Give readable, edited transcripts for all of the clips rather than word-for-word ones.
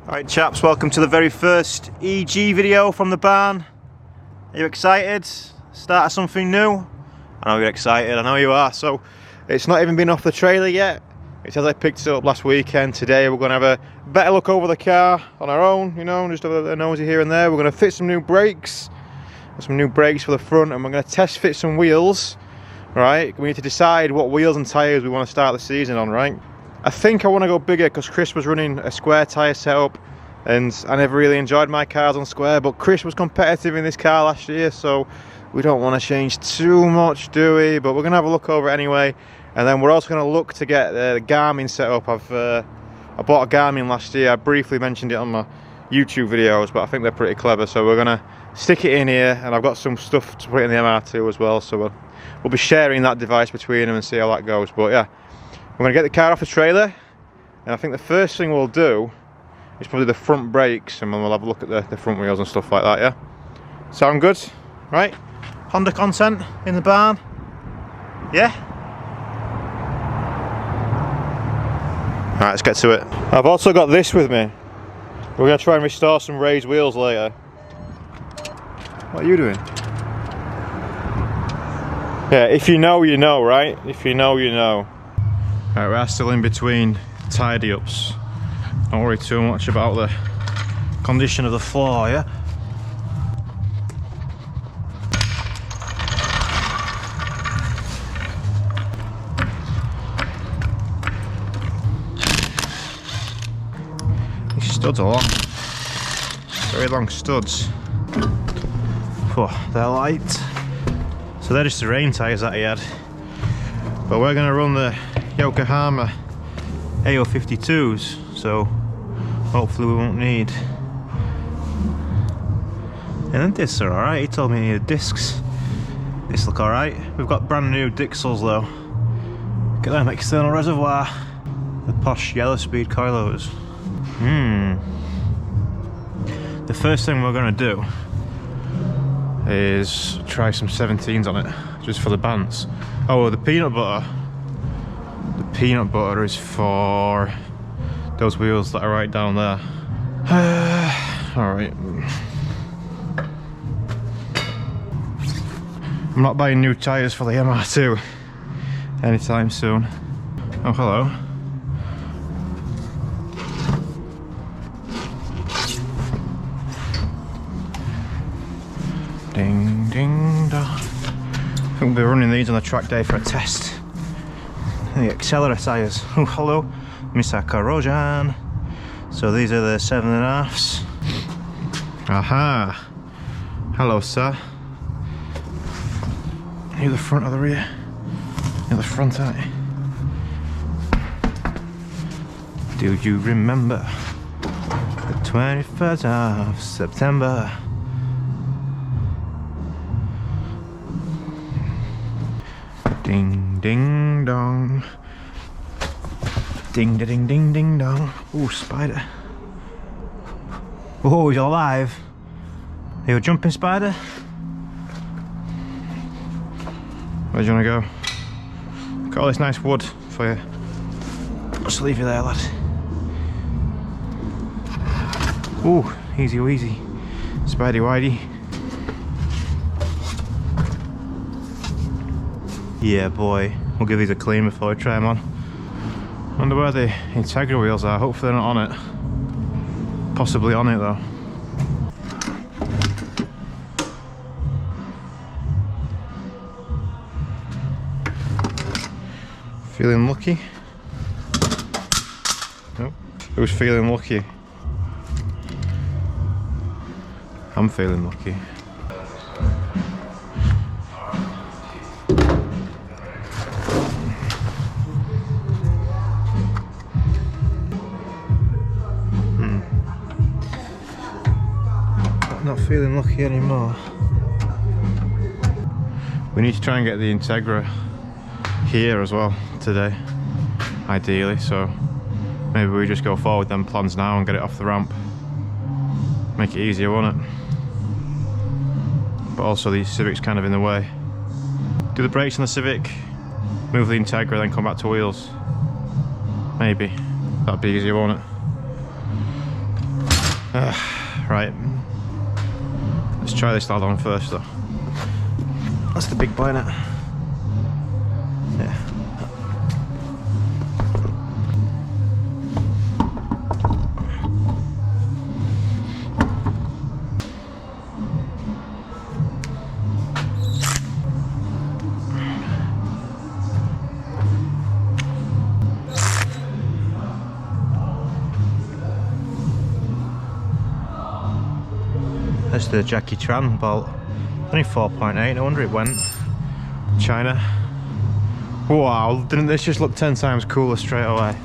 Alright chaps, welcome to the very first EG video from the barn. Are you excited? Start of something new? I know you're excited, I know you are. So it's not even been off the trailer yet. It's as I picked it up last weekend. Today we're going to have a better look over the car on our own, you know, just a nosy here and there. We're going to fit some new brakes for the front, and we're going to test fit some wheels. Right, we need to decide what wheels and tyres we want to start the season on, right? I think I want to go bigger because Chris was running a square tyre setup and I never really enjoyed my cars on square, but Chris was competitive in this car last year, so we don't want to change too much, do we? But we're going to have a look over it anyway, and then we're also going to look to get the Garmin set up. I bought a Garmin last year. I briefly mentioned it on my YouTube videos, but I think they're pretty clever, so we're going to stick it in here, and I've got some stuff to put in the MR2 as well, so we'll be sharing that device between them and see how that goes. But yeah, we're going to get the car off the trailer, and I think the first thing we'll do is probably the front brakes, and we'll have a look at the front wheels and stuff like that, yeah? Sound good? Right? Honda content in the barn? Yeah? Alright, let's get to it. I've also got this with me. We're going to try and restore some raised wheels later. What are you doing? Yeah, if you know, you know, right? If you know, you know. Right, we're still in between tidy ups. Don't worry too much about the condition of the floor, yeah? These studs are long. Very long studs. Oh, they're light. So they're just the rain tyres that he had. But we're going to run the Yokohama AO52s, so hopefully we won't need. And then discs are alright. He told me he needed discs. This look alright. We've got brand new Dixels though. Look at them external reservoir. The posh yellow speed coilovers. The first thing we're going to do is try some 17s on it, just for the bands. Oh, the peanut butter. The peanut butter is for those wheels that are right down there. Alright. I'm not buying new tyres for the MR2 anytime soon. Oh, hello. Ding, ding, dong. I think we'll be running these on the track day for a test. The accelerator tyres. Oh, hello, Mr. Korojan. So these are the 7.5s. Aha. Hello, sir. Are you the front or the rear? You're the front, aren't you? Do you remember the 21st of September? Ding ding dong. Ding ding ding ding dong. Ooh, spider. Oh, he's alive. Are you a jumping spider? Where do you want to go? Got all this nice wood for you. Just leave you there, lad. Ooh, easy wheezy. Spidey widey. Yeah, boy. We'll give these a clean before we try them on. Wonder where the Integra wheels are. Hopefully they're not on it. Possibly on it though. Feeling lucky? Nope. Who's feeling lucky? I'm feeling lucky. Not feeling lucky anymore. We need to try and get the Integra here as well today, ideally, so maybe we just go forward them plans now and get it off the ramp. Make it easier, won't it? But also the Civic's kind of in the way. Do the brakes on the Civic, move the Integra, then come back to wheels. Maybe. That'd be easier, won't it? Right. Let's try this lad on first though. That's the big boy, innit? Yeah. That's the Jackie Tran bolt. Only 4.8, no wonder it went. China. Wow, didn't this just look 10 times cooler straight away?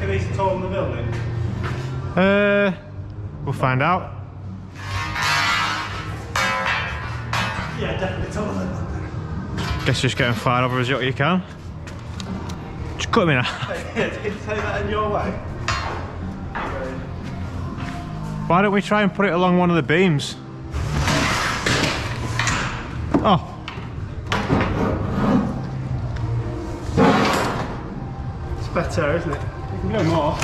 These are taller than the building? We'll find out. Yeah, definitely taller than the building. Guess just getting fired over as you can. Just cut me now. Did you say that in your way? Why don't we try and put it along one of the beams? Oh. It's better, isn't it? You can go more.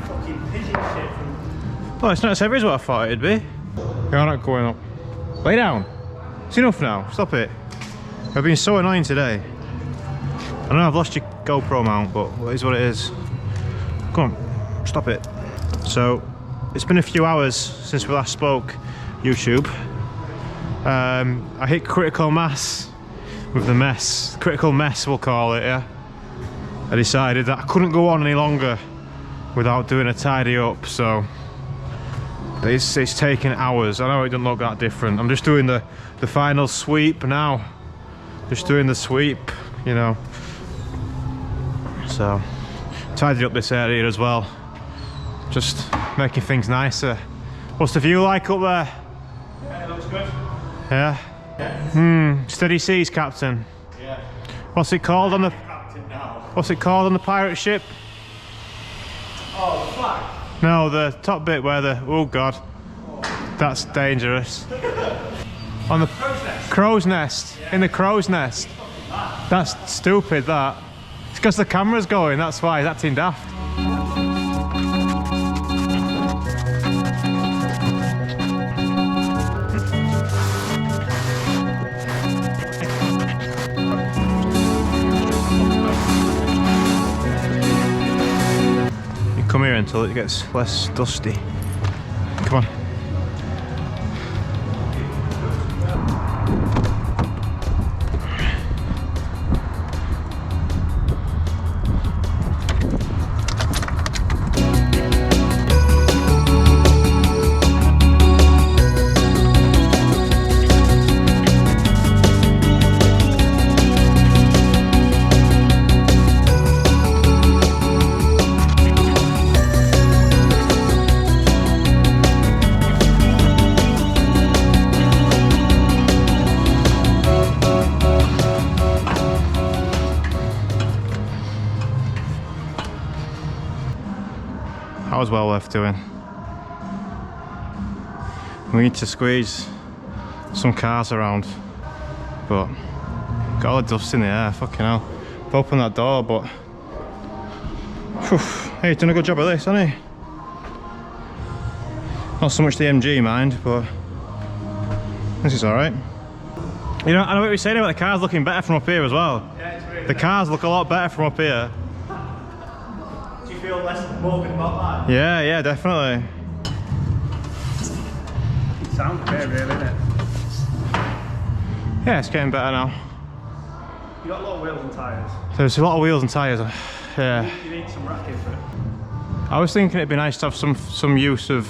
Fucking pigeon shit from... Well, it's not as heavy as what I thought it'd be. You're not going up. Lay down. It's enough now. Stop it. I've been so annoying today. I know I've lost your GoPro mount, but it is what it is. Come on. Stop it. So, it's been a few hours since we last spoke, YouTube. I hit critical mass with the mess. Critical mess, we'll call it, yeah. I decided that I couldn't go on any longer without doing a tidy up, so it's taken hours. I know it doesn't look that different. I'm just doing the final sweep now. Just doing the sweep, you know. So, tidied up this area as well. Just making things nicer. What's the view like up there? Yeah, it looks good. Yeah? Yeah. Steady seas, Captain. Yeah. What's it called on the... Captain now. What's it called on the pirate ship? Oh, the flag. No, the top bit where the... Oh, God. That's dangerous. On the... Crow's nest. Yeah. In the crow's nest. That's stupid, that. It's because the camera's going, that's why. That's acting daft. Come here until it gets less dusty. Come on. That was well worth doing. We need to squeeze some cars around, but got all the dust in the air, fucking hell. I've opened that door, but whew, hey, he's done a good job of this, hasn't he? Not so much the MG, mind, but this is alright. You know, I know what you're saying about the cars looking better from up here as well. Yeah, it's really The cars look a lot better from up here. Do you feel less morbid about that? Yeah, yeah, definitely. It sounds great, really, isn't it? Yeah, it's getting better now. You got a lot of wheels and tyres. There's a lot of wheels and tyres. Yeah. You need some racking for it. I was thinking it'd be nice to have some use of,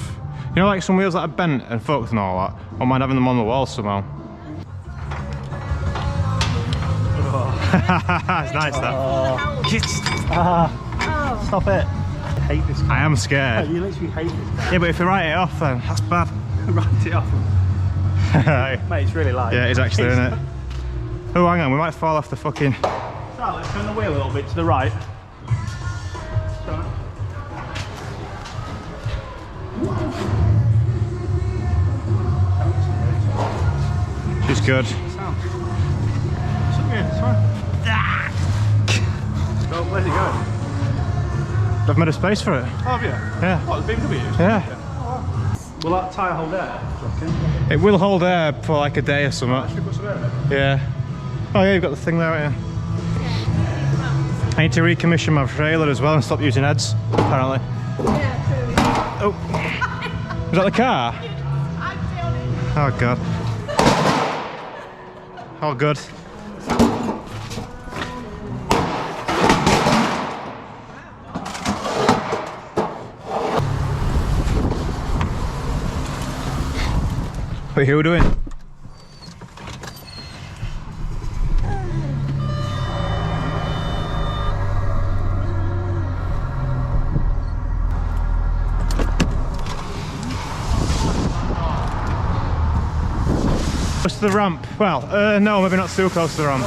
you know, like some wheels that are bent and fucked and all that. I mind having them on the wall somehow. It's nice that. Stop it. I hate this car. I am scared. You literally hate this car. Yeah, but if you write it off, then that's bad. Write it off. Mate, it's really light. Yeah, it's actually, isn't it? Oh, hang on, we might fall off the fucking... Right, let's turn the wheel a little bit to the right. She's good. Sound. It's okay, it's fine. So, where's it going? I've made a space for it. Oh, have you? Yeah. Oh, the BMW? Yeah. Will that tyre hold air? It will hold air for like a day or something. Should we put some air in it? Yeah. Oh yeah, you've got the thing there, haven't you? I need to recommission my trailer as well and stop using heads, apparently. Yeah, true. Oh. Is that the car? Oh god. Oh good. What are you doing? Close to the ramp. Well, no, maybe not too close to the ramp.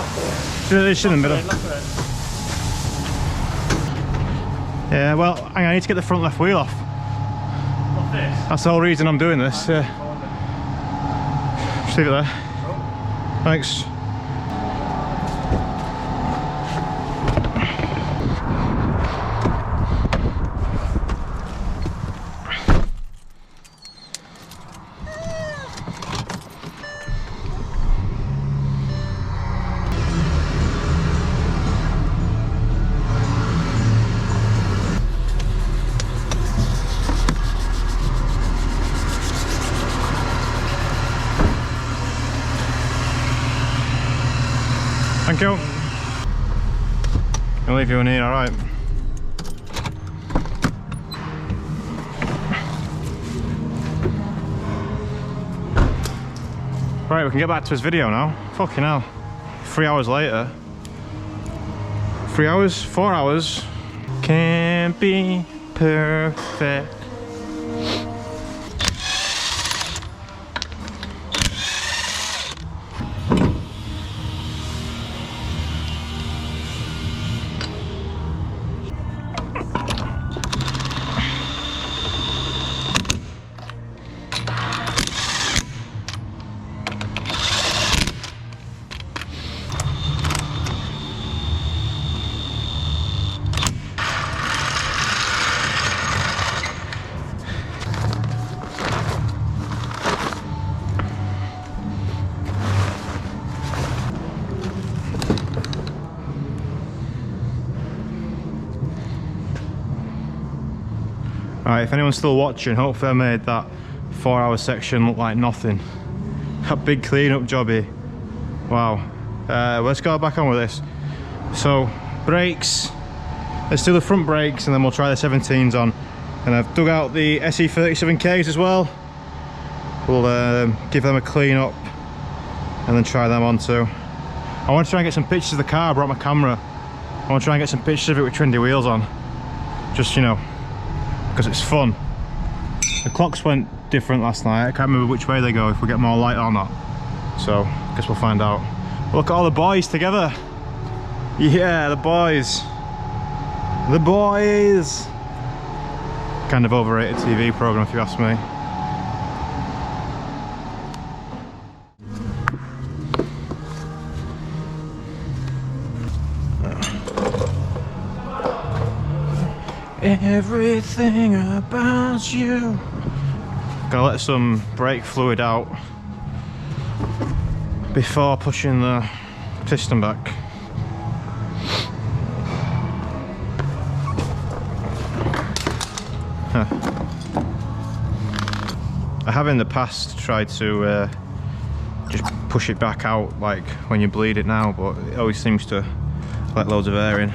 It shouldn't be. Yeah, well, hang on, I need to get the front left wheel off. What's this? That's the whole reason I'm doing this. Just leave it there. Thanks. Thank you. I'll leave you in here, alright. Right, we can get back to his video now. Fucking hell. 3 hours later. 3 hours? 4 hours. Can't be perfect. Right, if anyone's still watching, hopefully I made that 4 hour section look like nothing. A big clean-up jobby. Wow. Let's go back on with this. So, brakes. Let's do the front brakes and then we'll try the 17s on. And I've dug out the SE37Ks as well. We'll give them a clean up and then try them on too. I want to try and get some pictures of the car. I brought my camera. I want to try and get some pictures of it with trendy wheels on. Just, you know, because it's fun. The clocks went different last night. I can't remember which way they go, if we get more light or not. So, I guess we'll find out. Look at all the boys together. Yeah, the boys. The boys. Kind of overrated TV program, if you ask me. Everything about you. Gonna let some brake fluid out before pushing the piston back. Huh. I have in the past tried to just push it back out like when you bleed it now, but it always seems to let loads of air in.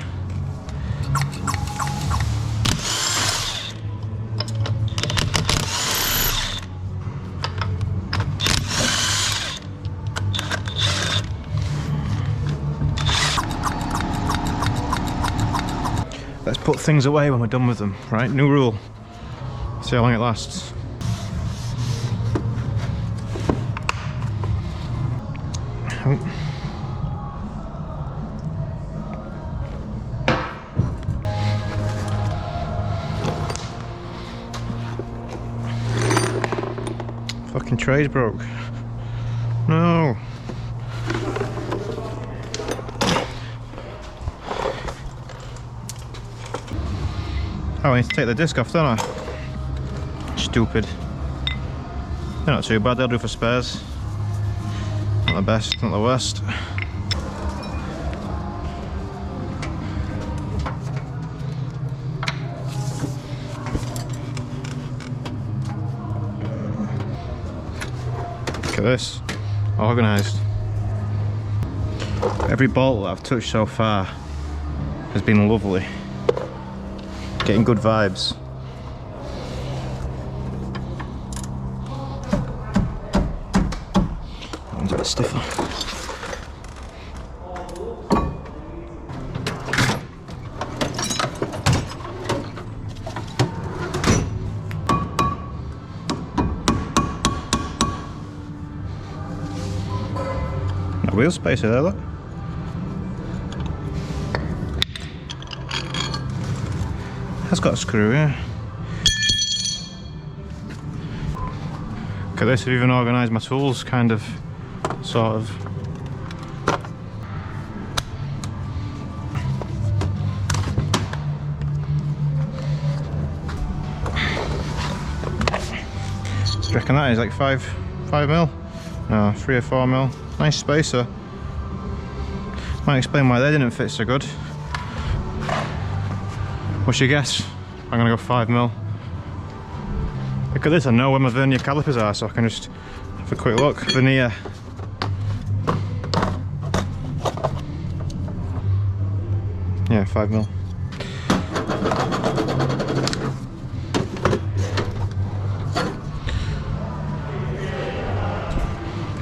Let's put things away when we're done with them, right? New rule. See how long it lasts. Fucking tray's broke. No. Oh, I need to take the disc off, don't I? Stupid. They're not too bad, they'll do for spares. Not the best, not the worst. Look at this, organised. Every bolt that I've touched so far has been lovely. Getting good vibes. That one's a bit stiffer. No wheel spacer there, look. Has got a screw, yeah. Look at this, I've even organised my tools, kind of, sort of. Do you reckon that is like 5 mil? No, 3 or 4 mil. Nice spacer. Might explain why they didn't fit so good. What's your guess? I'm gonna go 5 mil. Look at this, I know where my vernier calipers are, so I can just have a quick look. Vernier. Yeah, 5 mil.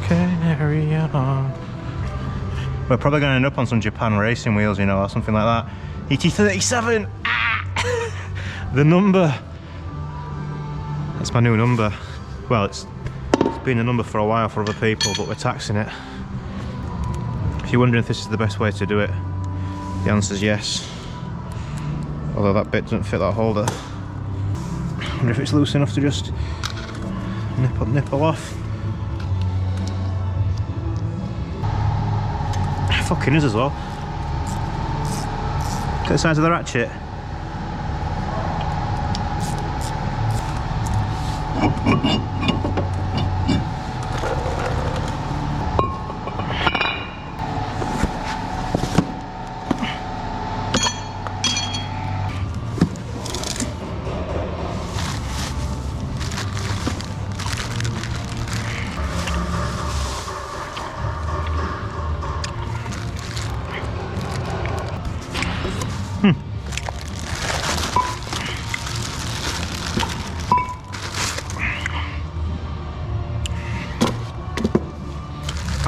Carry on. We're probably gonna end up on some Japan racing wheels, you know, or something like that. ET37! The number. That's my new number. Well, it's been a number for a while for other people, but we're taxing it. If you're wondering if this is the best way to do it, the answer's yes. Although that bit doesn't fit that holder. I wonder if it's loose enough to just nipple off. It fucking is as well. Look at the size of the ratchet.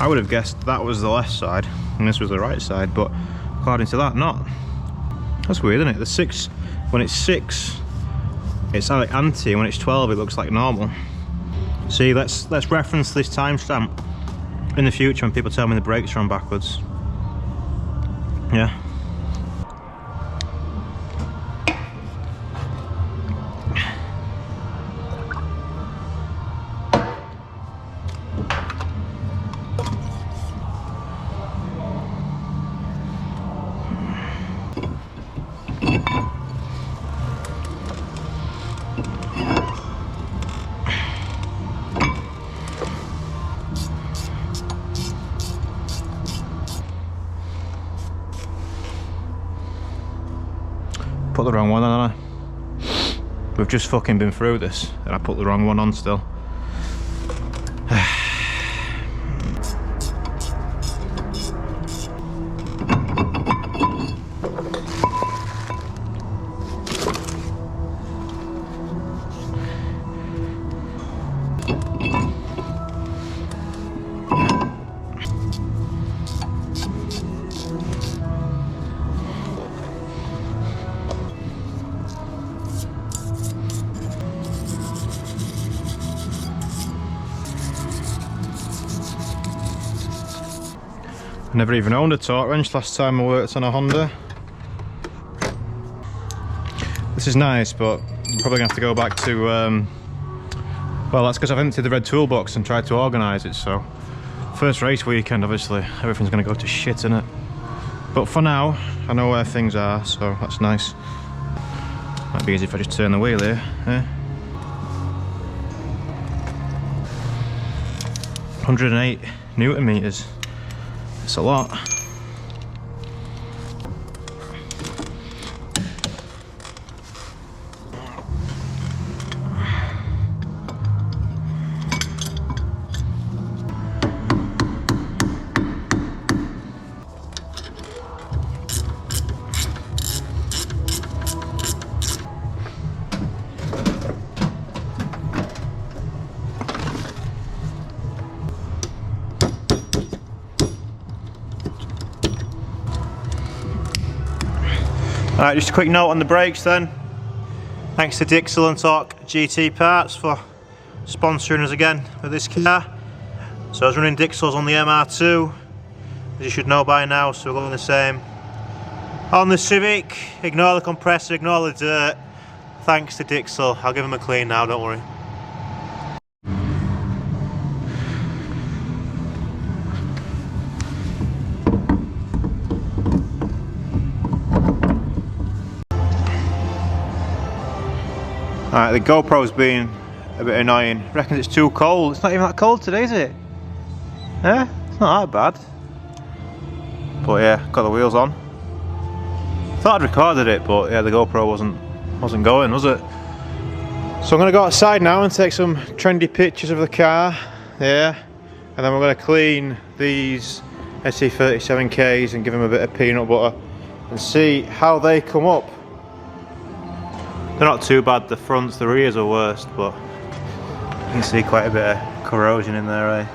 I would have guessed that was the left side and this was the right side, but according to that, not. That's weird, isn't it? The 6, when it's 6, it's like anti, and when it's 12, it looks like normal. See, let's reference this timestamp in the future when people tell me the brakes are on backwards. Yeah. Put the wrong one on, haven't I? We've just fucking been through this and I put the wrong one on still. Never even owned a torque wrench last time I worked on a Honda. This is nice, but I'm probably gonna have to go back to Well, that's because I've emptied the red toolbox and tried to organise it, so first race weekend, obviously, everything's going to go to shit, innit? But for now, I know where things are, so that's nice. Might be easy if I just turn the wheel here, eh? 108 Newton meters. It's a lot. Alright, just a quick note on the brakes then. Thanks to Dixel and Torque GT Parts for sponsoring us again with this car. So I was running Dixels on the MR2, as you should know by now, so we're going the same. On the Civic, ignore the compressor, ignore the dirt. Thanks to Dixel, I'll give him a clean now, don't worry. Alright, the GoPro's been a bit annoying. Reckons it's too cold. It's not even that cold today, is it? Eh? It's not that bad. But yeah, got the wheels on. Thought I'd recorded it, but yeah, the GoPro wasn't going, was it? So I'm gonna go outside now and take some trendy pictures of the car. Yeah. And then we're gonna clean these SE37Ks and give them a bit of peanut butter and see how they come up. They're not too bad, the fronts, the rears are worst, but you can see quite a bit of corrosion in there, eh?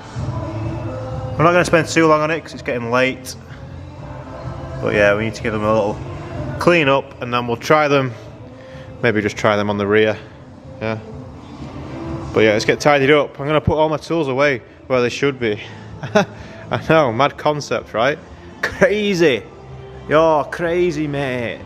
We're not going to spend too long on it because it's getting late. But yeah, we need to give them a little clean up and then we'll try them. Maybe just try them on the rear, yeah. But yeah, let's get tidied up. I'm going to put all my tools away where they should be. I know, mad concept, right? Crazy. You're crazy, mate.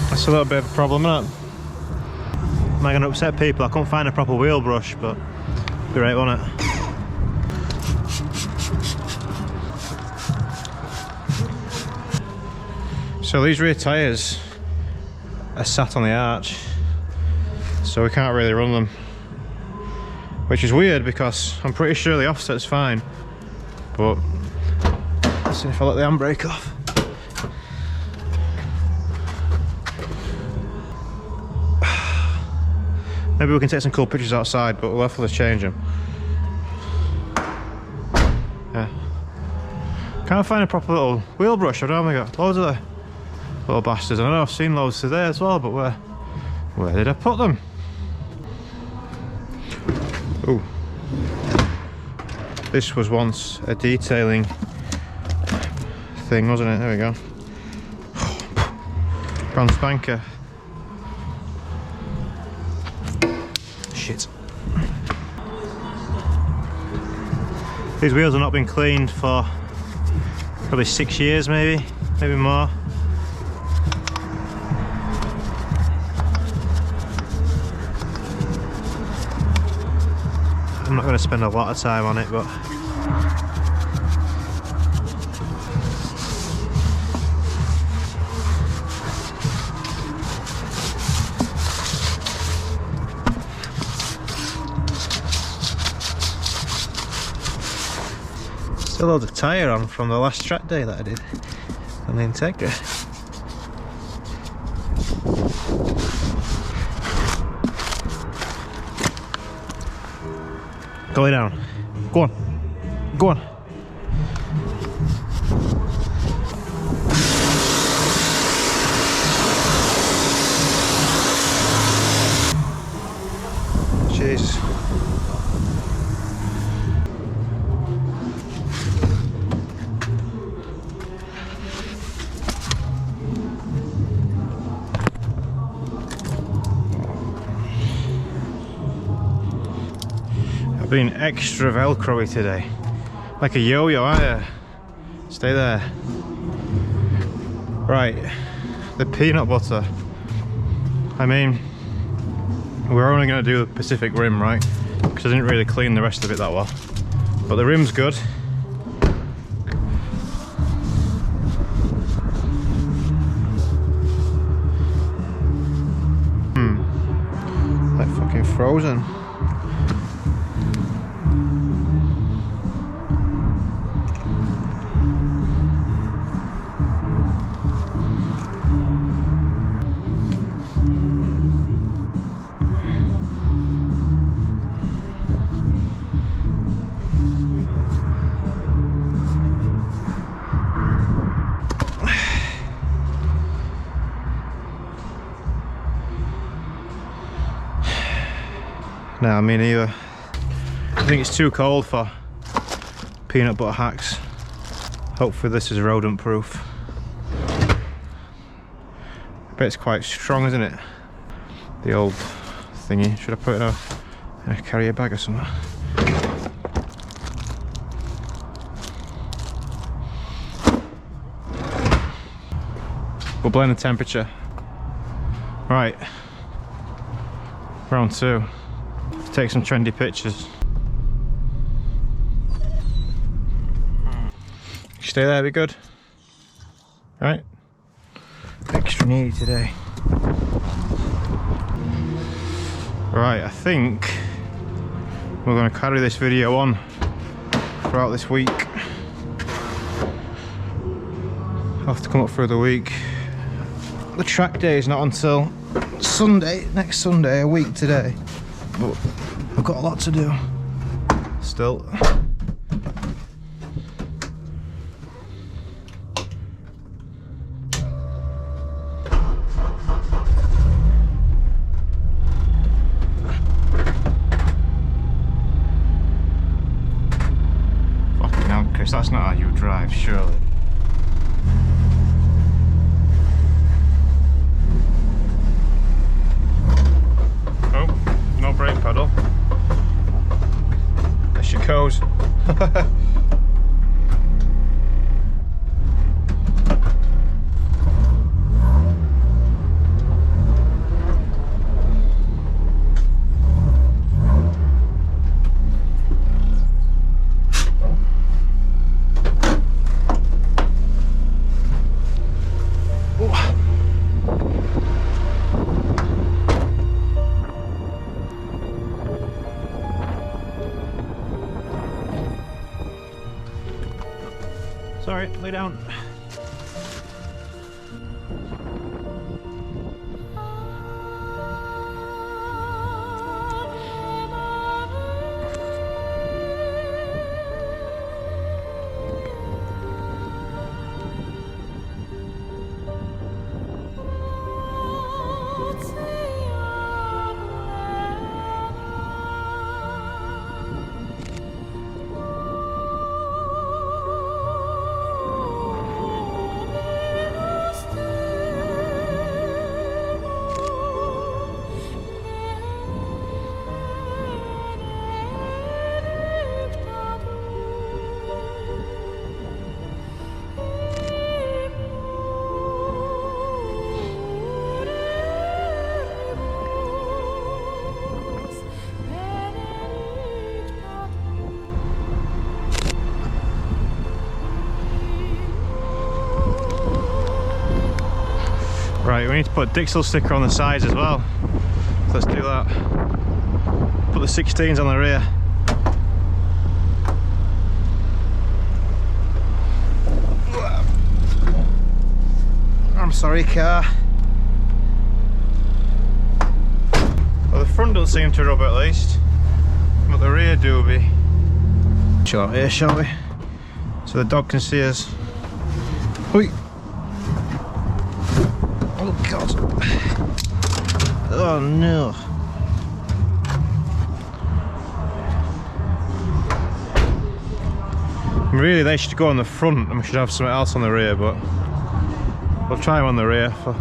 That's a little bit of a problem, isn't it? Am I going to upset people? I couldn't find a proper wheel brush, but be right, won't it? So these rear tyres are sat on the arch, so we can't really run them, which is weird because I'm pretty sure the offset's fine, but let's see if I let the handbrake off. Maybe we can take some cool pictures outside, but we'll have to change them. Yeah. Can't find a proper little wheel brush. I don't know, we got loads of the little bastards. I know I've seen loads today as well, but where did I put them? Ooh. This was once a detailing thing, wasn't it? There we go. Brand spanker. Shit. These wheels have not been cleaned for probably 6 years, maybe more. I'm not going to spend a lot of time on it, but still loads of tyre on from the last track day that I did on the Integra. Go lay down. Go on. Go on. Jesus. Being extra velcro-y today. Like a yo-yo, aren't you? Stay there. Right, the peanut butter. I mean, we're only going to do the Pacific rim, right? Because I didn't really clean the rest of it that well. But the rim's good. Like fucking frozen. Nah, me neither. I think it's too cold for peanut butter hacks. Hopefully this is rodent proof. I bet it's quite strong, isn't it? The old thingy. Should I put it in a carrier bag or something? We'll blend the temperature. Right. Round 2. Take some trendy pictures. Stay there, be good. Right? Extra needy today. Right, I think we're going to carry this video on throughout this week. I'll have to come up through the week. The track day is not until Sunday, next Sunday, a week today. But I've got a lot to do still. Fucking hell, Chris, that's not how you drive, surely. Brake pedal. There she goes. Sorry, lay down. Right, we need to put a Dixel sticker on the sides as well. So let's do that. Put the 16s on the rear. I'm sorry, car. Well, the front don't seem to rub at least, but the rear do be. Chill out here, shall we? So the dog can see us. Oi. Oh God. Oh no. Really, they should go on the front and we should have something else on the rear, but we'll try them on the rear for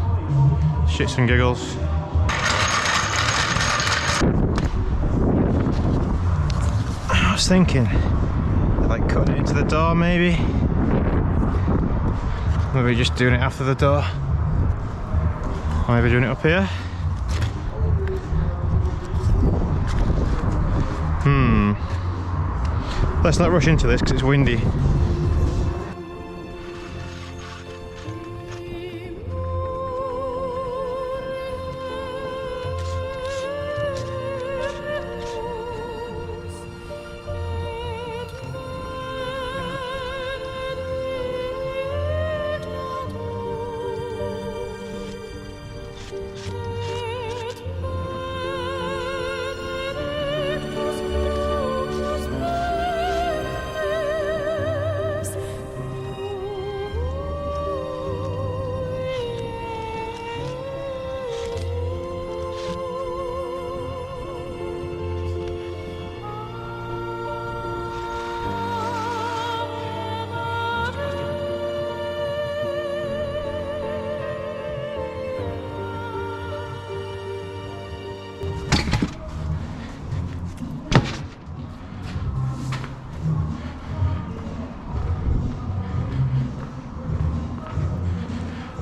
shits and giggles. was thinking, like cutting it into the door maybe. Maybe just doing it after the door. Or maybe doing it up here. Let's not rush into this because it's windy.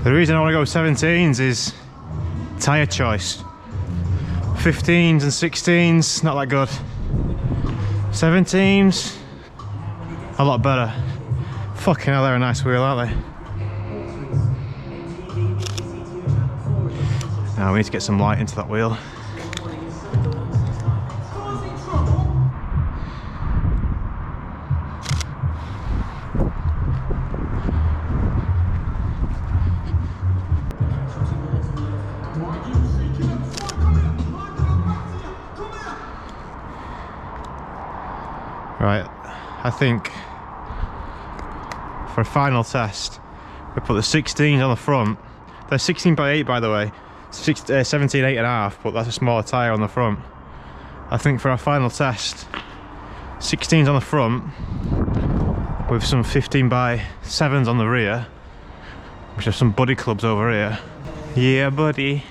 The reason I want to go 17s is tyre choice. 15s and 16s, not that good. 17s, a lot better. Fucking hell, they're a nice wheel, aren't they? Now we need to get some light into that wheel. Right, I think for a final test, we put the 16s on the front. They're 16 by 8 by the way, 17 8.5, but that's a smaller tyre on the front. I think for our final test, 16s on the front with some 15 by 7s on the rear, which are some buddy clubs over here. Yeah, buddy.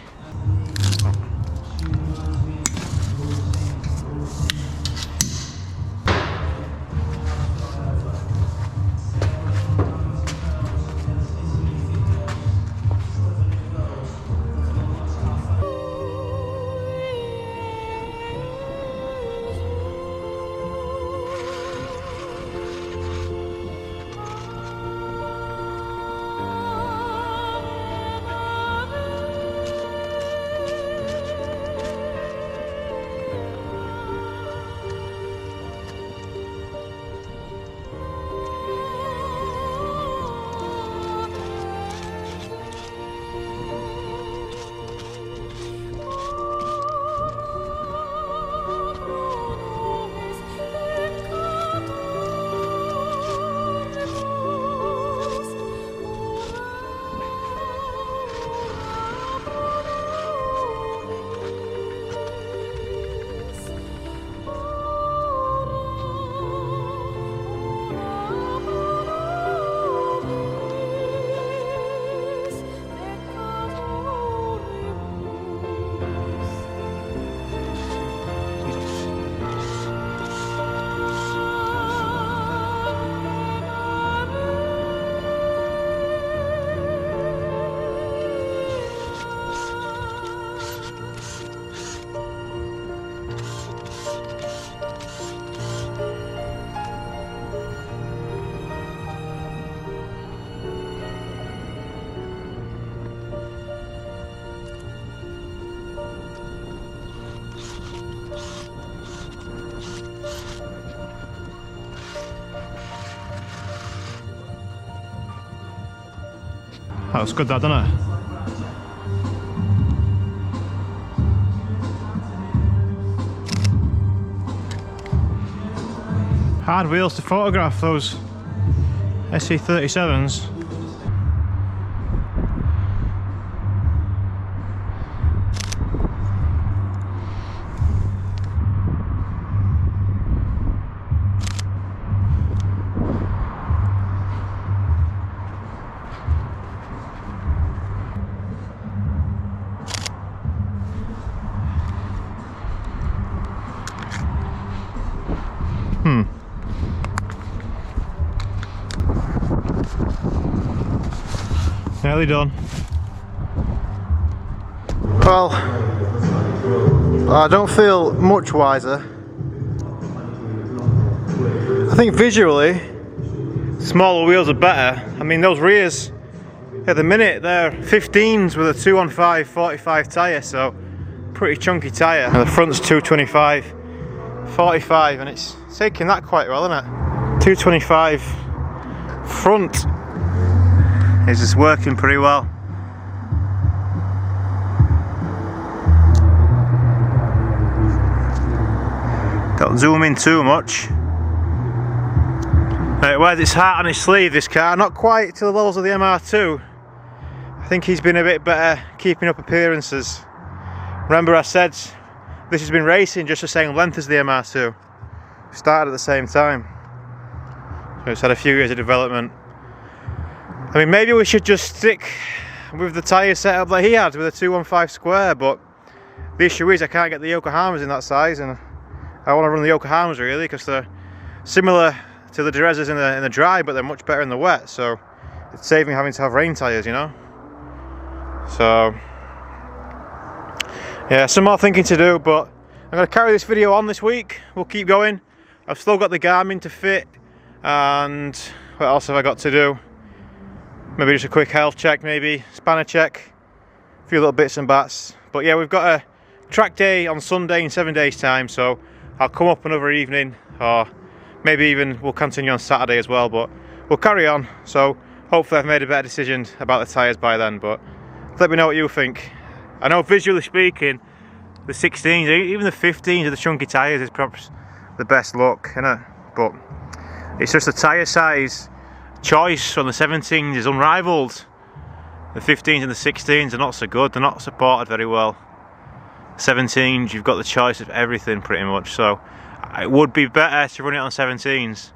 That looks good, that, doesn't it? Hard wheels to photograph those SC37s. Nearly done. Well, I don't feel much wiser. I think visually, smaller wheels are better. I mean, those rears at the minute they're 15s with a 215 45 tyre, so pretty chunky tyre. And the front's 225 45, and it's taking that quite well, isn't it? 225 front is just working pretty well. Don't zoom in too much. It wears its heart on its sleeve, this car. Not quite to the levels of the MR2. I think he's been a bit better keeping up appearances. Remember I said this has been racing just the same length as the MR2. Started at the same time. So it's had a few years of development. I mean, maybe we should just stick with the tyre setup that he had with a 215 square, but the issue is I can't get the Yokohamas in that size, and I want to run the Yokohamas really because they're similar to the Derezas in the dry, but they're much better in the wet, so it's saving having to have rain tyres, you know. So yeah, some more thinking to do, but I'm going to carry this video on this week. We'll keep going. I've still got the Garmin to fit, and what else have I got to do? Maybe just a quick health check, maybe spanner check, a few little bits and bats. But yeah, we've got a track day on Sunday in 7 days time, so I'll come up another evening, or maybe even we'll continue on Saturday as well, but we'll carry on. So hopefully I've made a better decision about the tyres by then, but let me know what you think. I know visually speaking, the 16s, even the 15s of the chunky tyres is perhaps the best look, innit? But it's just the tyre size choice on the 17s is unrivaled. The 15s and the 16s are not so good, they're not supported very well. 17s, you've got the choice of everything pretty much, so it would be better to run it on 17s.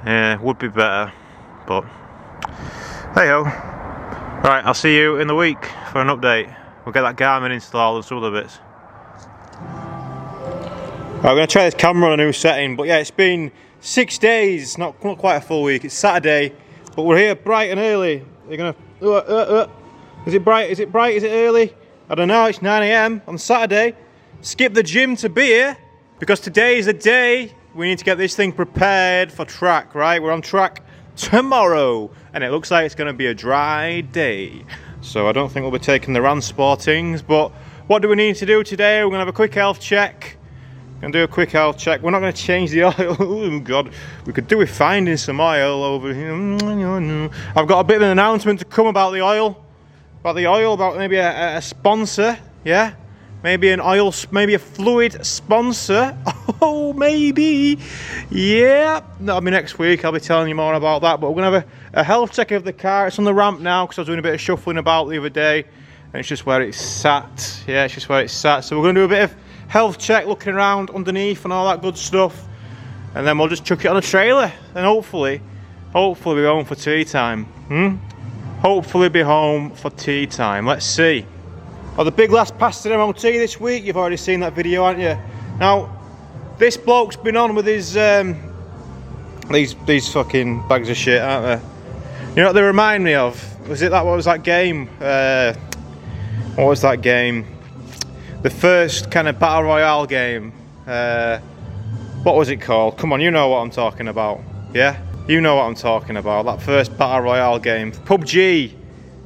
Yeah, it would be better, but hey ho. Right, I'll see you in the week for an update. We'll get that Garmin installed and some other bits. Right, we're going to try this camera on a new setting, but yeah, it's been 6 days, not quite a full week. It's Saturday, but we're here bright and early. You're going to... Is it bright? Is it bright? Is it early? I don't know, it's 9 AM on Saturday. Skip the gym to be here, because today is the day we need to get this thing prepared for track, right? We're on track tomorrow, and it looks like it's going to be a dry day. So I don't think we'll be taking the Ran Sportings, but what do we need to do today? We're going to have a quick health check. We're going to do a quick health check. We're not going to change the oil. Oh God, we could do with finding some oil over here. I've got a bit of an announcement to come about the oil. About maybe a sponsor, yeah? Maybe an oil, maybe a fluid sponsor. Oh, maybe. Yeah, that'll be next week. I'll be telling you more about that. But we're going to have a health check of the car. It's on the ramp now because I was doing a bit of shuffling about the other day. And it's just where it's sat. Yeah, it's just where it's sat. So we're going to do a bit of health check, looking around underneath and all that good stuff. And then we'll just chuck it on a trailer. And hopefully be home for tea time. Hopefully be home for tea time. Let's see. Oh, the big last pass to the MOT this week. You've already seen that video, haven't you? Now, this bloke's been on with his these fucking bags of shit, aren't they? You know what they remind me of? What was that game? What was that game? The first kind of battle royale game. What was it called? Come on, you know what I'm talking about. Yeah? You know what I'm talking about. That first battle royale game. PUBG.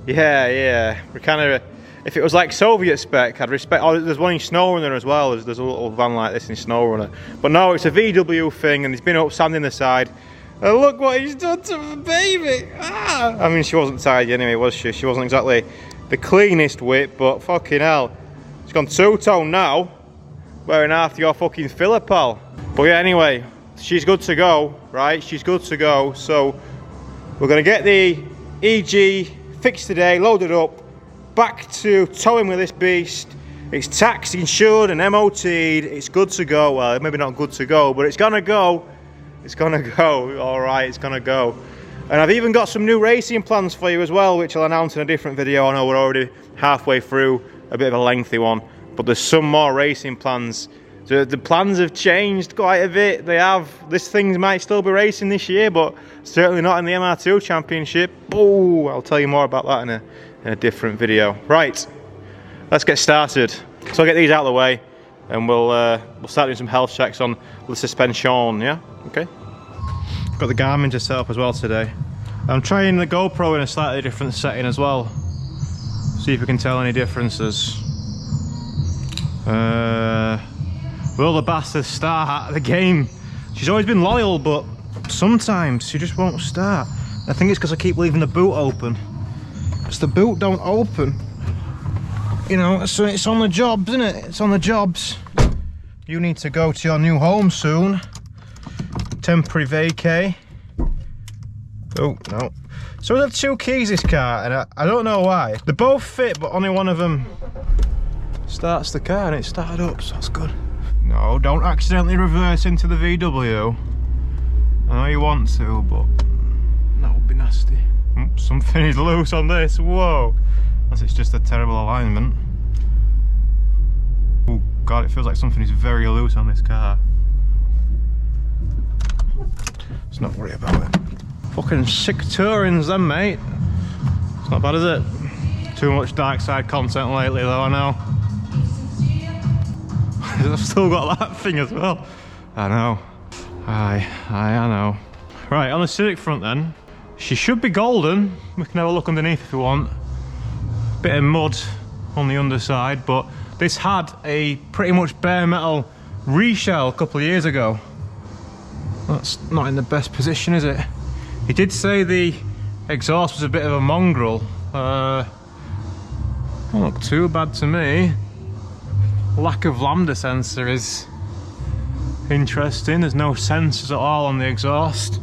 Yeah. We're kind of... If it was like Soviet spec, I'd respect... Oh, there's one in SnowRunner as well. There's a little van like this in SnowRunner. But no, it's a VW thing, and he's been up sanding the side. And look what he's done to the baby! Ah! I mean, she wasn't tidy anyway, was she? She wasn't exactly the cleanest whip, but fucking hell. She's gone two-tone now, wearing after your fucking filler, pal. But yeah, anyway, she's good to go, right? She's good to go. So, we're going to get the EG fixed today, loaded up, back to towing with this beast. It's taxed, insured and MOT'd. It's good to go. Well, maybe not good to go, but it's gonna go. It's gonna go. Alright, it's gonna go. And I've even got some new racing plans for you as well, which I'll announce in a different video. I know we're already halfway through, a bit of a lengthy one, but there's some more racing plans The plans have changed quite a bit. They have. This thing might still be racing this year, but certainly not in the MR2 Championship. Oh, I'll tell you more about that in a different video. Right, let's get started. So I'll get these out of the way, and we'll start doing some health checks on the suspension. Yeah, okay. Got the Garmin to set up as well today. I'm trying the GoPro in a slightly different setting as well. See if we can tell any differences. Will the bastard start the game? She's always been loyal, but sometimes she just won't start. I think it's because I keep leaving the boot open. Because the boot don't open. You know, so it's on the jobs, isn't it? It's on the jobs. You need to go to your new home soon. Temporary vacay. Oh, no. So we have 2 keys this car, and I don't know why. They both fit, but only one of them starts the car, and it started up, so that's good. No, don't accidentally reverse into the VW. I know you want to, but that would be nasty. Something is loose on this, whoa. Unless it's just a terrible alignment. Oh God, it feels like something is very loose on this car. Let's not worry about it. Fucking sick Tourings then, mate. It's not bad, is it? Too much dark side content lately though, I know. I've still got that thing as well. I know. I know. Right, on the Civic front then, she should be golden. We can have a look underneath if we want. Bit of mud on the underside, but this had a pretty much bare metal reshell a couple of years ago. That's not in the best position, is it? He did say the exhaust was a bit of a mongrel. Don't look too bad to me. Lack of lambda sensor is interesting. There's no sensors at all on the exhaust.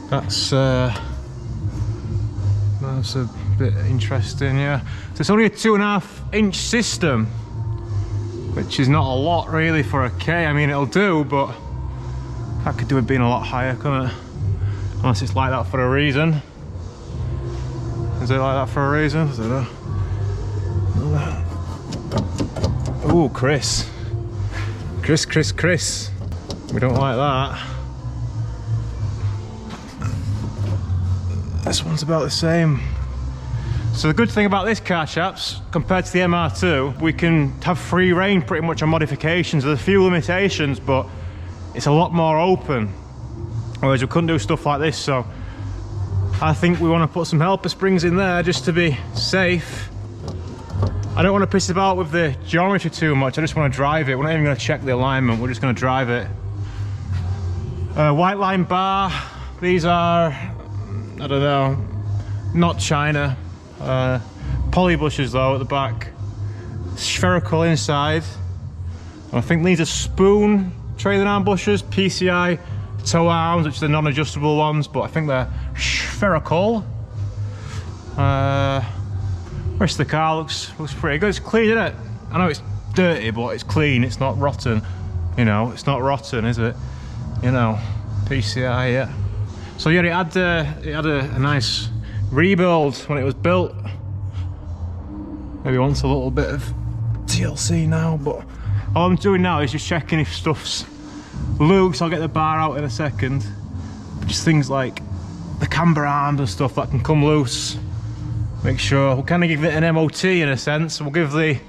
That's a bit interesting, yeah. So it's only a 2.5-inch system, which is not a lot really for a K. I mean, it'll do, but I could do it being a lot higher, couldn't it? Unless it's like that for a reason. Is it like that for a reason? I don't know. Ooh, Chris. Chris. We don't like that. This one's about the same. So the good thing about this car, chaps, compared to the MR2, we can have free reign pretty much on modifications. There's a few limitations, but it's a lot more open. Whereas we couldn't do stuff like this, so I think we want to put some helper springs in there just to be safe. I don't want to piss about with the geometry too much, I just want to drive it. We're not even going to check the alignment, we're just going to drive it. White line bar, these are, I don't know, not China. Poly bushes though at the back. Spherical inside. And I think these are spoon trailing arm bushes, PCI toe arms, which are the non-adjustable ones, but I think they're spherical. Rest of the car looks pretty good. It's clean, isn't it? I know it's dirty, but it's clean. It's not rotten. You know, it's not rotten, is it? You know, PCI, yeah. So yeah, it had a nice rebuild when it was built. Maybe wants a little bit of TLC now, but all I'm doing now is just checking if stuff's loose. I'll get the bar out in a second. Just things like the camber arms and stuff that can come loose. Make sure we'll kind of give it an MOT in a sense. We'll give the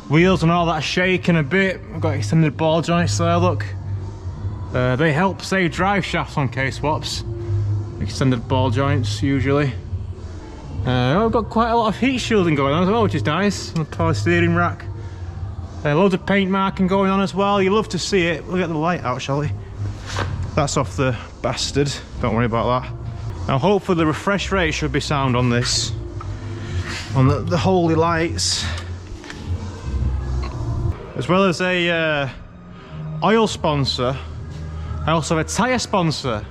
wheels and all that a shake in a bit. We've got extended ball joints there, look. They help save drive shafts on K-swaps. Extended ball joints usually. We've got quite a lot of heat shielding going on as well, which is nice. On the power steering rack. Loads of paint marking going on as well. You love to see it. We'll get the light out, shall we? That's off the bastard. Don't worry about that. Now hopefully the refresh rate should be sound on this. On the holy lights. As well as a oil sponsor, I also have a tyre sponsor.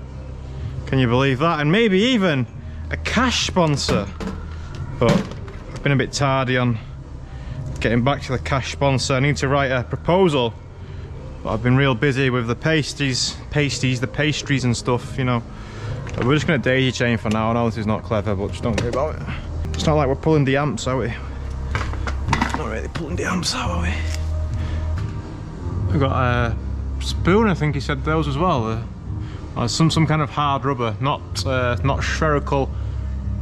Can you believe that? And maybe even a cash sponsor. But I've been a bit tardy on getting back to the cash sponsor. I need to write a proposal. But I've been real busy with the pasties, the pastries and stuff, you know. But we're just going to daisy chain for now. I know this is not clever, but just don't worry about it. It's not like we're pulling the amps, are we? Not really pulling the amps out, are we? We've got a spoon, I think he said those as well. Some kind of hard rubber, not spherical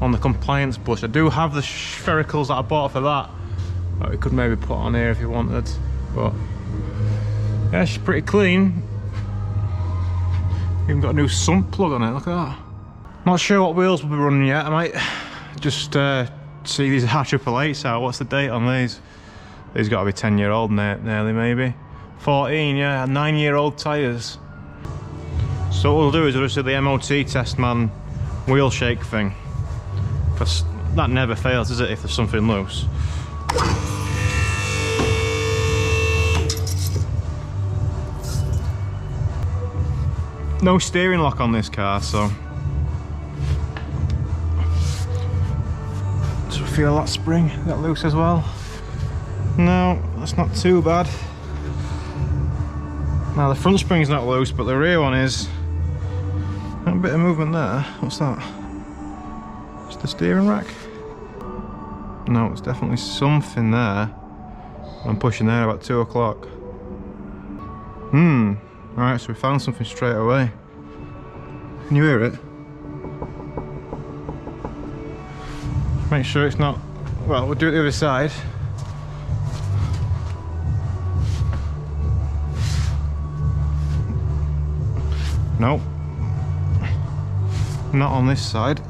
on the compliance bush. I do have the sphericals that I bought for that. That we could maybe put on here if you wanted. But yeah, she's pretty clean. Even got a new sump plug on it, look at that. Not sure what wheels we'll be running yet. I might just see these R888s out. What's the date on these? These got to be 10-year-old nearly, maybe 14. Yeah, 9-year-old tyres. So what we'll do is we'll just do the MOT test man wheel shake thing, because that never fails, does it, if there's something loose. No steering lock on this car, so feel that spring, that loose as well? No, that's not too bad. Now the front spring's not loose, but the rear one is. A bit of movement there. What's that? It's the steering rack? No, it's definitely something there. I'm pushing there about 2 o'clock. Alright, so we found something straight away. Can you hear it? Make sure it's not. Well, we'll do it the other side. Nope. Not on this side.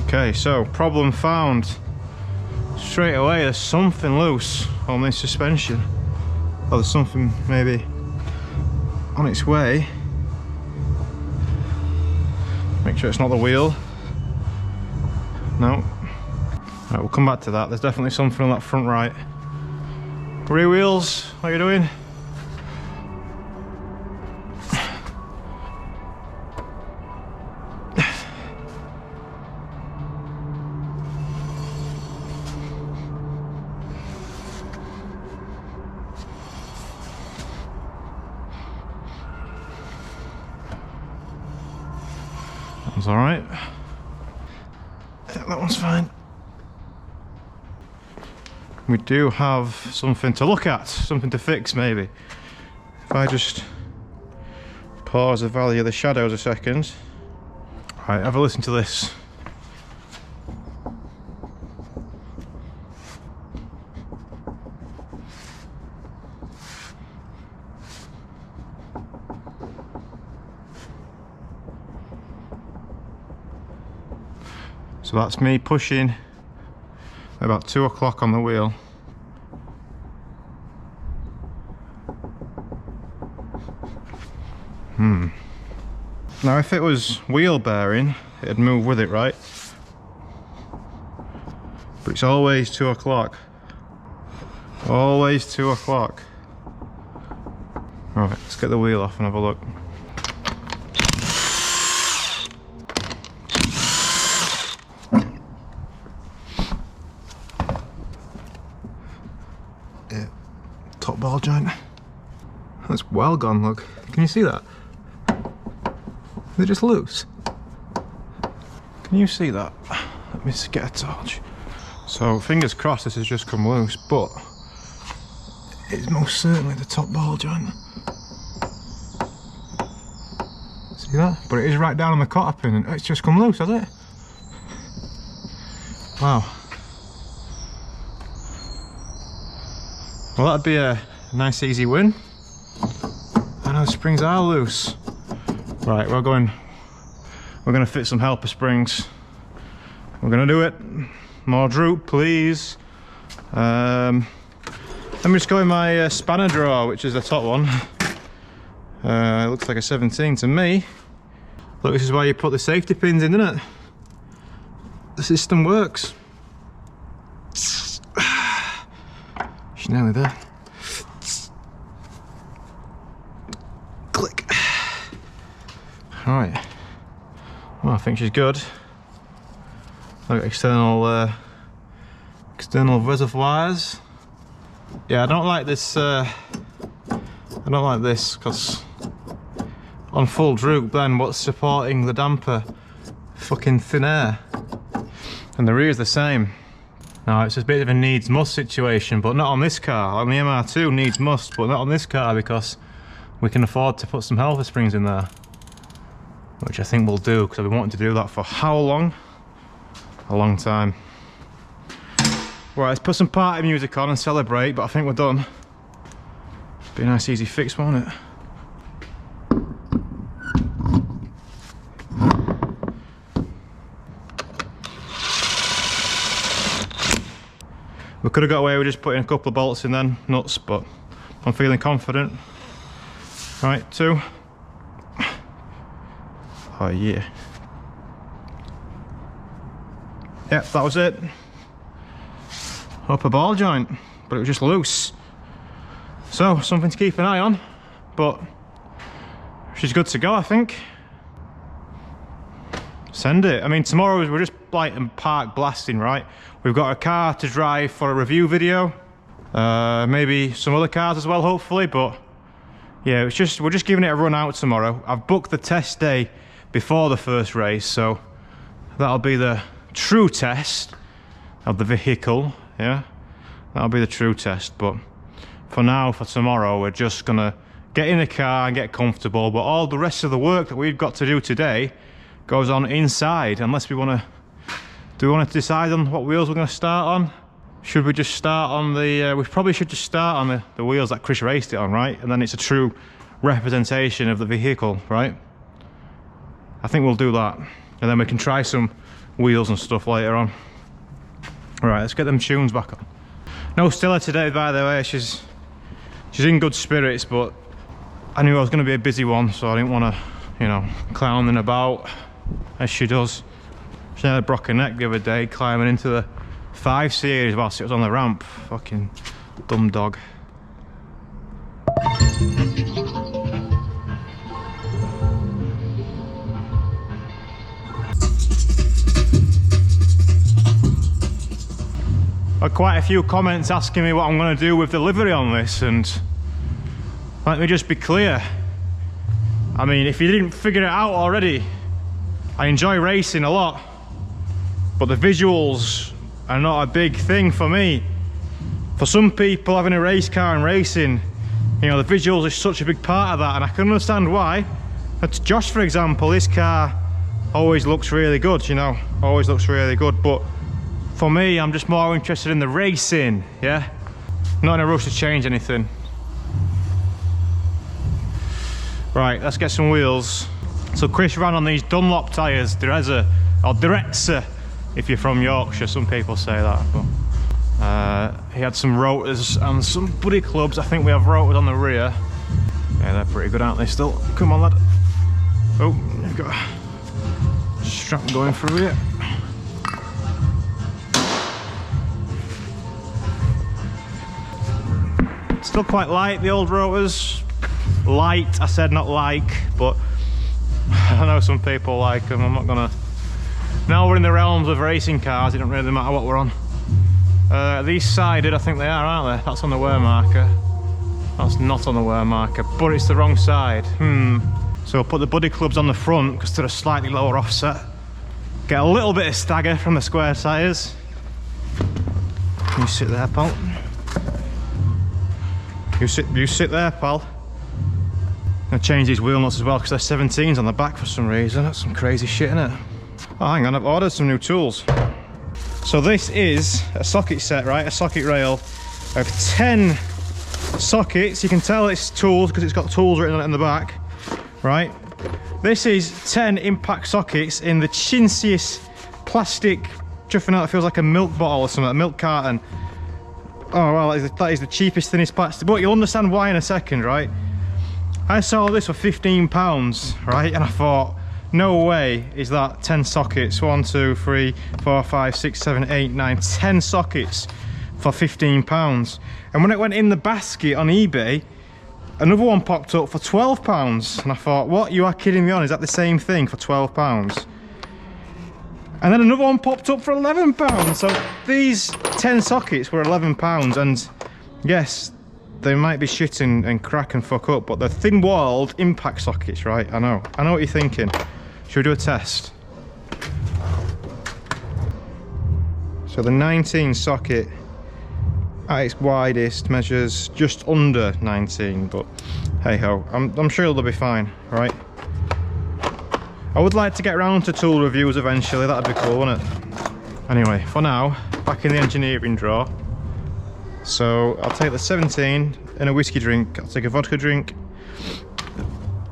Okay, so problem found. Straight away there's something loose on this suspension. Or there's something maybe on its way. Make sure it's not the wheel. No. Right, we'll come back to that. There's definitely something on that front right. Rear wheels, how are you doing? That's all right. Yeah, that one's fine. We do have something to look at, something to fix maybe. If I just pause the Valley of the Shadows a second. Right, have a listen to this. So that's me pushing about 2 o'clock on the wheel. Now if it was wheel bearing, it'd move with it, right? But it's always 2 o'clock. Always 2 o'clock. Alright, let's get the wheel off and have a look. Yeah, top ball joint. That's well gone, look. Can you see that? They're just loose. Can you see that? Let me just get a torch. So fingers crossed this has just come loose, but it's most certainly the top ball joint. See that? But it is right down on the cotter pin and it's just come loose, has it? Wow. Well, that'd be a nice easy win. I know the springs are loose. Right, we're gonna fit some helper springs. We're gonna do it. More droop, please. Let me just go in my spanner drawer, which is the top one. It looks like a 17 to me. Look, this is why you put the safety pins in, isn't it? The system works. She's nearly there. Click. All right. Well, I think she's good. I've got external reservoirs. Yeah, I don't like this. I don't like this because on full droop, then what's supporting the damper? Fucking thin air. And the rear's the same. Now it's a bit of a needs must situation, but not on this car. On the MR2 needs must, but not on this car because we can afford to put some healthy springs in there, which I think we'll do because I've been wanting to do that for how long? A long time. Right, let's put some party music on and celebrate, but I think we're done. Be a nice easy fix, won't it? We could have got away with just putting a couple of bolts in then, nuts, but I'm feeling confident. Right, 2. Oh yeah. Yep, that was it. Upper ball joint, but it was just loose. So, something to keep an eye on, but she's good to go, I think. Send it. I mean, tomorrow we're just like in park blasting, right? We've got a car to drive for a review video. Maybe some other cars as well, hopefully, but yeah, we're just giving it a run out tomorrow. I've booked the test day before the first race, so that'll be the true test of the vehicle, yeah? That'll be the true test, but for now, for tomorrow, we're just gonna get in the car and get comfortable, but all the rest of the work that we've got to do today goes on inside, unless we want to... Do we want to decide on what wheels we're going to start on? Should we just start on the... we probably should just start on the wheels that Chris raced it on, right? And then it's a true representation of the vehicle, right? I think we'll do that. And then we can try some wheels and stuff later on. Right, let's get them tunes back on. No Stella today, by the way. She's in good spirits, but I knew I was going to be a busy one, so I didn't want to, you know, clowning about as she does. She nearly broke her neck the other day climbing into the 5 Series whilst it was on the ramp. Fucking dumb dog. Quite a few comments asking me what I'm going to do with the livery on this, and let me just be clear. I mean, if you didn't figure it out already, I enjoy racing a lot, but the visuals are not a big thing for me. For some people, having a race car and racing, you know, the visuals are such a big part of that, and I can understand why. But Josh, for example, his car always looks really good, you know, always looks really good, but for me, I'm just more interested in the racing, yeah? Not in a rush to change anything. Right, let's get some wheels. So Chris ran on these Dunlop tyres, Direza, or Direza, if you're from Yorkshire, some people say that. But, he had some rotors and some buddy clubs. I think we have rotors on the rear. Yeah, they're pretty good, aren't they still? Come on, lad. Oh, you've got a strap going through here. Still quite light, the old rotors. Light, I said, not like, but I know some people like them. I'm not gonna... Now we're in the realms of racing cars, it doesn't really matter what we're on. These sided, I think they are, aren't they? That's on the wear marker. That's not on the wear marker, but it's the wrong side. So we'll put the buddy clubs on the front because they're a slightly lower offset. Get a little bit of stagger from the square tyres. You sit there, pal. You sit there, pal. I'm gonna change these wheel nuts as well because they're 17s on the back for some reason. That's some crazy shit, innit? Oh, hang on, I've ordered some new tools. So this is a socket set, right? A socket rail of 10 sockets. You can tell it's tools because it's got tools written on it in the back, right? This is 10 impact sockets in the chintziest plastic, chuffing out, it feels like a milk bottle or something, a milk carton. Oh well, that is the cheapest, thinnest plastic, but you'll understand why in a second, right? I saw this for £15, right? And I thought, no way is that 10 sockets. 1, 2, 3, 4, 5, 6, 7, 8, 9, 10 sockets for £15. And when it went in the basket on eBay, another one popped up for £12. And I thought, what? You are kidding me on? Is that the same thing for £12? And then another one popped up for £11. So these 10 sockets were £11. And yes, they might be shit and crack and fuck up, but they're thin-walled impact sockets, right? I know what you're thinking. Should we do a test? So the 19 socket at its widest measures just under 19, but hey ho, I'm sure it'll be fine, right? I would like to get around to tool reviews eventually, that'd be cool, wouldn't it? Anyway, for now, back in the engineering drawer. So I'll take the 17 and a whiskey drink, I'll take a vodka drink.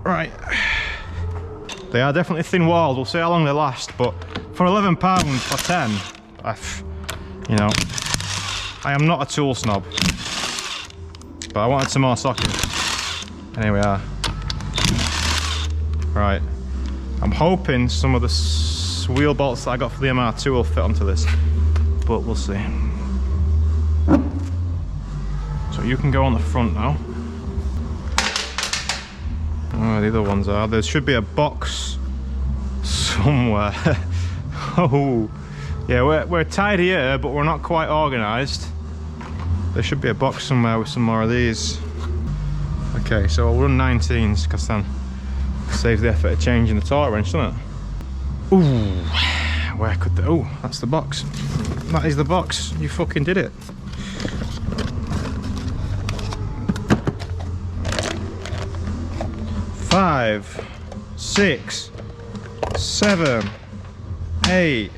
Right, they are definitely thin walled, we'll see how long they last, but for £11 for 10, you know, I am not a tool snob, but I wanted some more sockets, and here we are. Right, I'm hoping some of the wheel bolts that I got for the MR2 will fit onto this, but we'll see. So you can go on the front now. Oh, the other ones are. There should be a box somewhere. Oh, yeah, we're tidy here, but we're not quite organised. There should be a box somewhere with some more of these. Okay, so I'll run 19s because then it saves the effort of changing the torque wrench, doesn't it? Ooh, where could the... Oh, that's the box. That is the box. You fucking did it. Five, 6, 7, 8,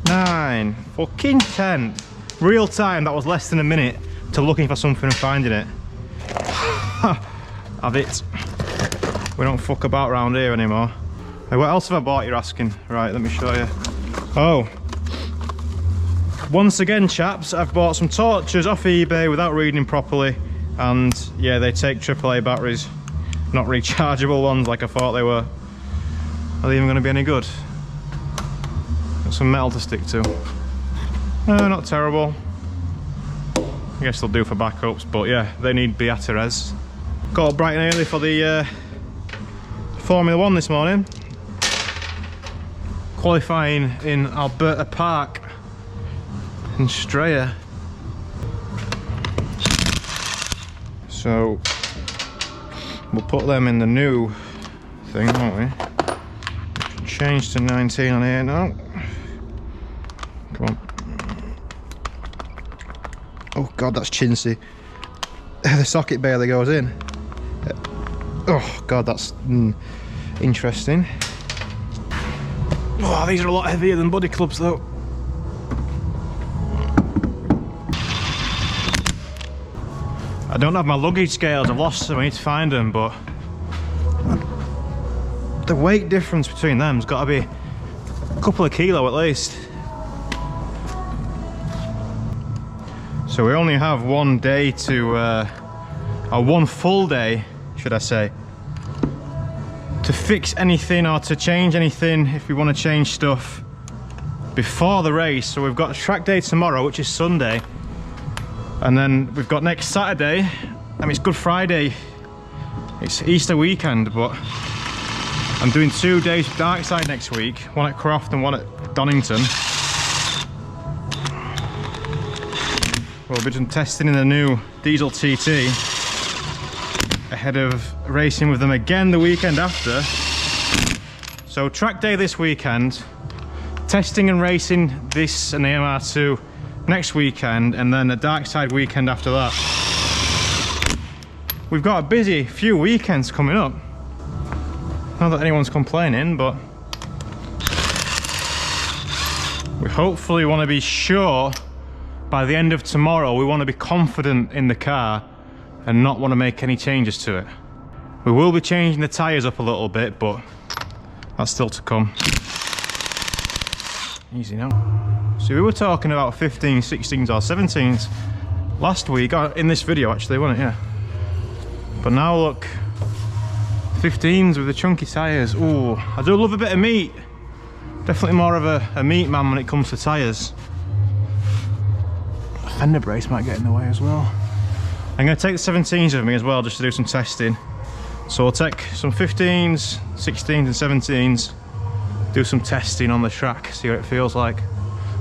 9, fucking 10. Real time, that was less than a minute to looking for something and finding it. Have it. We don't fuck about around here anymore. Hey, what else have I bought, you're asking? Right, let me show you. Oh. Once again, chaps, I've bought some torches off eBay without reading properly. And yeah, they take AAA batteries. Not rechargeable ones like I thought they were. Are they even going to be any good? Got some metal to stick to. No, not terrible. I guess they'll do for backups, but yeah, they need Beatriz. Got up bright and early for the Formula 1 this morning. Qualifying in Alberta Park in Straya. So we'll put them in the new thing, won't we? Change to 19 on here now. Come on. Oh god, that's chintzy. The socket barely goes in. Oh god, that's interesting. Oh, these are a lot heavier than body clubs though. I don't have my luggage scales, I've lost them, I need to find them, but the weight difference between them's got to be a couple of kilo at least. So we only have one day to, or one full day, should I say, to fix anything or to change anything if we want to change stuff before the race. So we've got a track day tomorrow, which is Sunday. And then we've got next Saturday, I mean it's Good Friday, it's Easter weekend, but I'm doing 2 days of Darkside next week, one at Croft and one at Donington. We'll be doing testing in the new diesel TT ahead of racing with them again the weekend after. So track day this weekend, testing and racing this and the MR2 next weekend, and then a Darkside weekend after that. We've got a busy few weekends coming up. Not that anyone's complaining, but we hopefully want to be sure by the end of tomorrow, we want to be confident in the car and not want to make any changes to it. We will be changing the tyres up a little bit, but that's still to come. Easy now. So we were talking about 15s, 16s or 17s last week, in this video actually, wasn't it? Yeah. But now look, 15s with the chunky tyres. Ooh, I do love a bit of meat. Definitely more of a meat man when it comes to tyres. A fender brace might get in the way as well. I'm going to take the 17s with me as well just to do some testing. So I'll take some 15s, 16s and 17s, do some testing on the track, see what it feels like.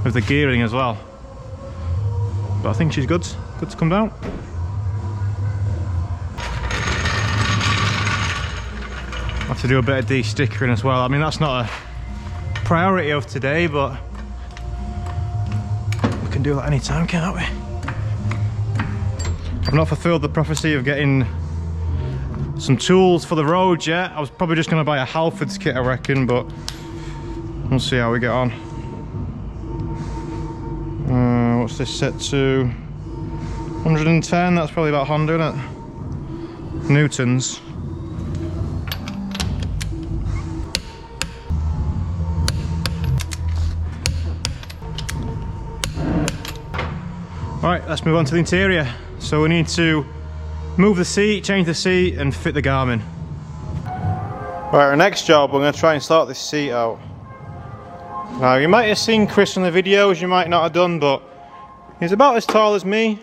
With the gearing as well. But I think she's good to come down. I have to do a bit of de-stickering as well. I mean, that's not a priority of today, but can do that anytime, can't we? I've not fulfilled the prophecy of getting some tools for the road yet. I was probably just going to buy a Halfords kit, I reckon, but we'll see how we get on. What's this set to? 110, that's probably about Honda, isn't it? Newtons. Alright, let's move on to the interior. So we need to move the seat, change the seat and fit the Garmin. Right, our next job, we're going to try and sort this seat out. Now you might have seen Chris in the videos, you might not have done, but he's about as tall as me.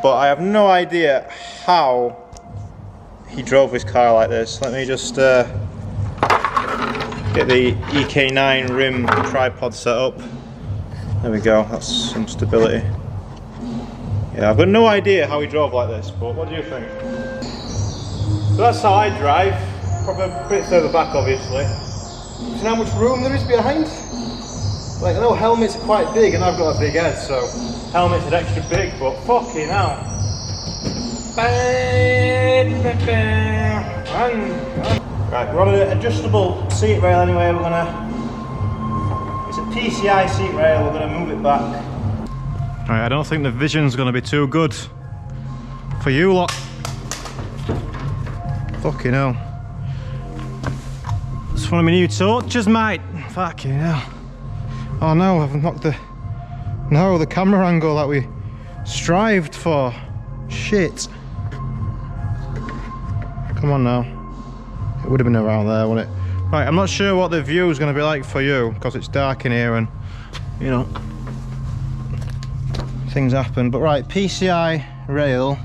But I have no idea how he drove his car like this. Let me just get the EK9 rim tripod set up. There we go, that's some stability. Yeah, I've got no idea how he drove like this, but what do you think? So that's how I drive, probably a bit further back obviously. Do you know how much room there is behind? Like, I know helmets are quite big and I've got a big head, so helmets are extra big, but fucking hell. Right, we're on an adjustable seat rail anyway, we're gonna... It's a PCI seat rail, we're gonna move it back. Right, I don't think the vision's gonna be too good for you lot. Fucking hell. It's one of my new torches, mate. Fucking hell. Oh no, I've knocked the camera angle that we strived for. Shit. Come on now. It would have been around there, wouldn't it? Right, I'm not sure what the view is going to be like for you because it's dark in here and, you know, things happen. But right, PCI rail.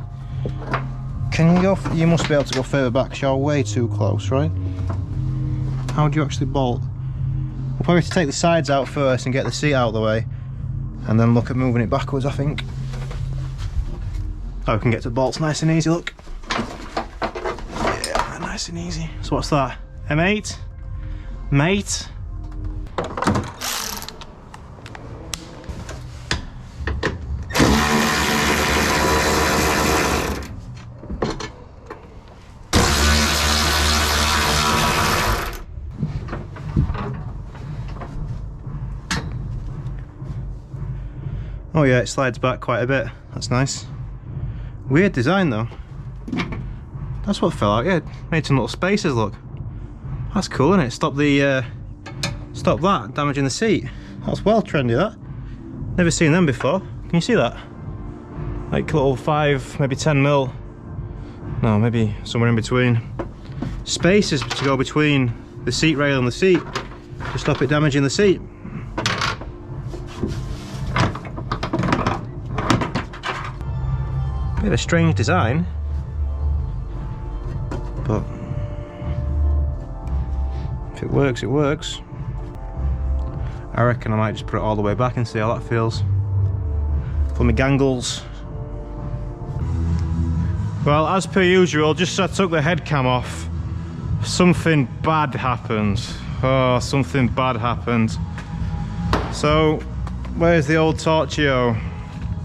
Can you go? You must be able to go further back because you're way too close, right? How do you actually bolt? We'll probably have to take the sides out first and get the seat out of the way and then look at moving it backwards, I think. Oh, we can get to the bolts nice and easy, look. Yeah, nice and easy. So what's that? M8? Mate? Oh yeah, it slides back quite a bit. That's nice. Weird design though. That's what fell out, yeah. Made some little spaces, look. That's cool, isn't it? Stop that damaging the seat. That's well trendy, that. Never seen them before. Can you see that? Like little 5, maybe 10 mil. No, maybe somewhere in between. Spaces to go between the seat rail and the seat to stop it damaging the seat. Bit of a strange design, but if it works, it works. I reckon I might just put it all the way back and see how that feels. For my gangles. Well, as per usual, just as I took the head cam off, something bad happened. Oh, something bad happened. So, where's the old Torchio?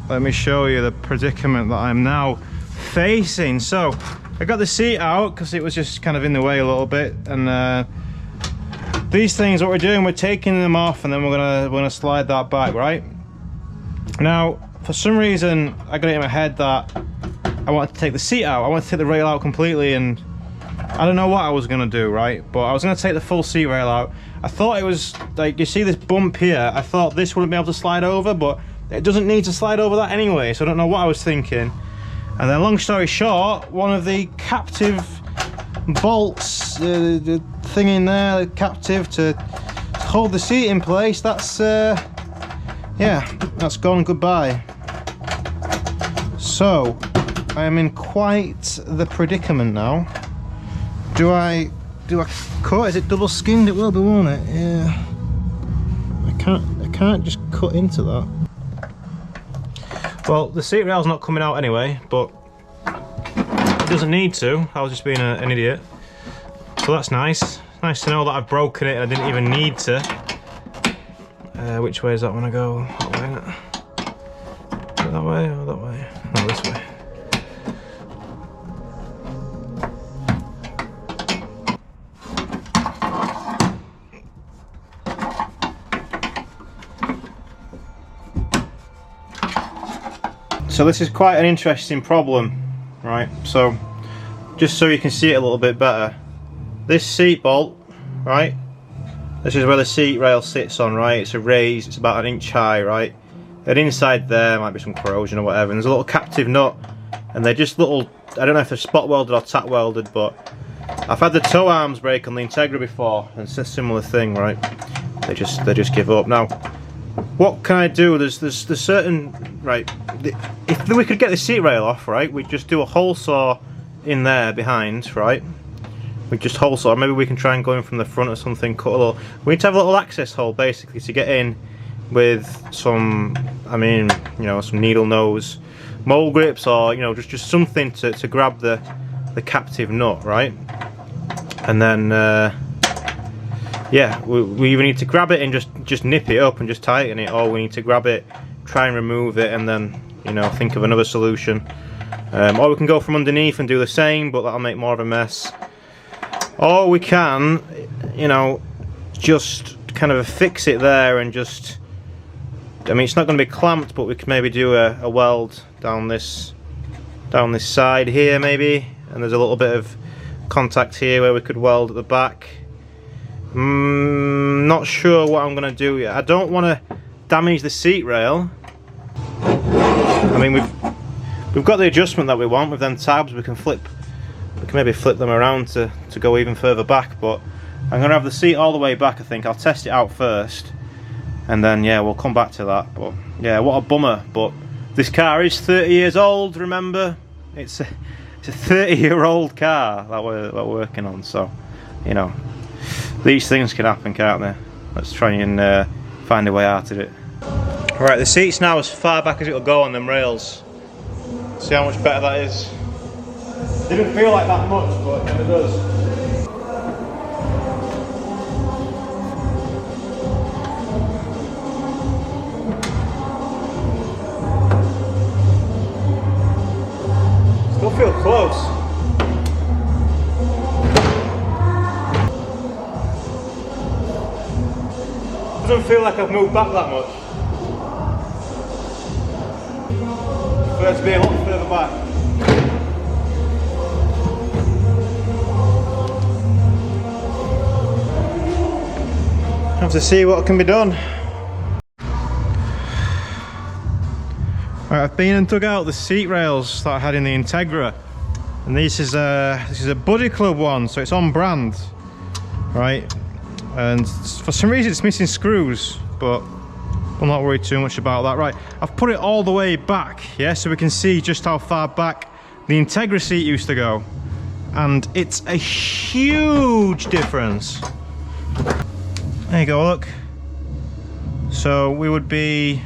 Let me show you the predicament that I'm now facing. So, I got the seat out because it was just kind of in the way a little bit, and these things, what we're doing, we're taking them off and then we're gonna slide that back, right? Now, for some reason, I got it in my head that I wanted to take the seat out. I wanted to take the rail out completely, and I don't know what I was gonna do, right? But I was gonna take the full seat rail out. I thought it was, like, you see this bump here? I thought this wouldn't be able to slide over, but it doesn't need to slide over that anyway, so I don't know what I was thinking. And then, long story short, one of the captive bolts, the thing in there, the captive to hold the seat in place, that's, yeah, that's gone goodbye. So, I am in quite the predicament now. Do I cut? Is it double skinned? It will be, won't it? Yeah. I can't just cut into that. Well, the seat rail's not coming out anyway, but it doesn't need to. I was just being an idiot. So that's nice. Nice to know that I've broken it and I didn't even need to Which way does that want to go? That way, innit? That way or that way? No, this way. So this is quite an interesting problem, right? So just so you can see it a little bit better, this seat bolt, right? This is where the seat rail sits on, right? It's a raised, it's about 1 inch high, right? And inside there might be some corrosion or whatever, and there's a little captive nut, and they're just little, I don't know if they're spot welded or tack welded, but I've had the toe arms break on the Integra before, and it's a similar thing, right? They just give up. Now, what can I do? There's certain, right, if we could get the seat rail off, right, we'd just do a hole saw in there behind, right? We just hole saw, maybe we can try and go in from the front or something, cut a little, we need to have a little access hole basically to get in with some, I mean, you know, some needle nose mole grips, or, you know, just something to grab the captive nut, right? And then, yeah, we either need to grab it and just nip it up and just tighten it, or we need to grab it, try and remove it, and then, you know, think of another solution. Or we can go from underneath and do the same, but that'll make more of a mess. Or we can, you know, just kind of fix it there and just, I mean, it's not going to be clamped, but we can maybe do a weld down this side here maybe, and there's a little bit of contact here where we could weld at the back. Not sure what I'm going to do yet. I don't want to damage the seat rail. I mean, we've got the adjustment that we want with them tabs. We can maybe flip them around to go even further back, but I'm going to have the seat all the way back. I think I'll test it out first, and then, yeah, we'll come back to that. But yeah, what a bummer. But this car is 30 years old, remember? It's a 30-year-old car that we're working on, so, you know, these things can happen, can't they? Let's try and find a way out of it. Right, the seat's now as far back as it'll go on them rails. See how much better that is? Didn't feel like that much, but it never does. Still feel close. Doesn't feel like I've moved back that much. Prefer to be a lot further back. Have to see what can be done. Right, I've been and dug out the seat rails that I had in the Integra, and this is a Buddy Club one, so it's on brand, right? And for some reason it's missing screws, but I'm not worried too much about that. Right, I've put it all the way back, yeah, so we can see just how far back the Integra seat used to go, and it's a huge difference. There you go, look. So we would be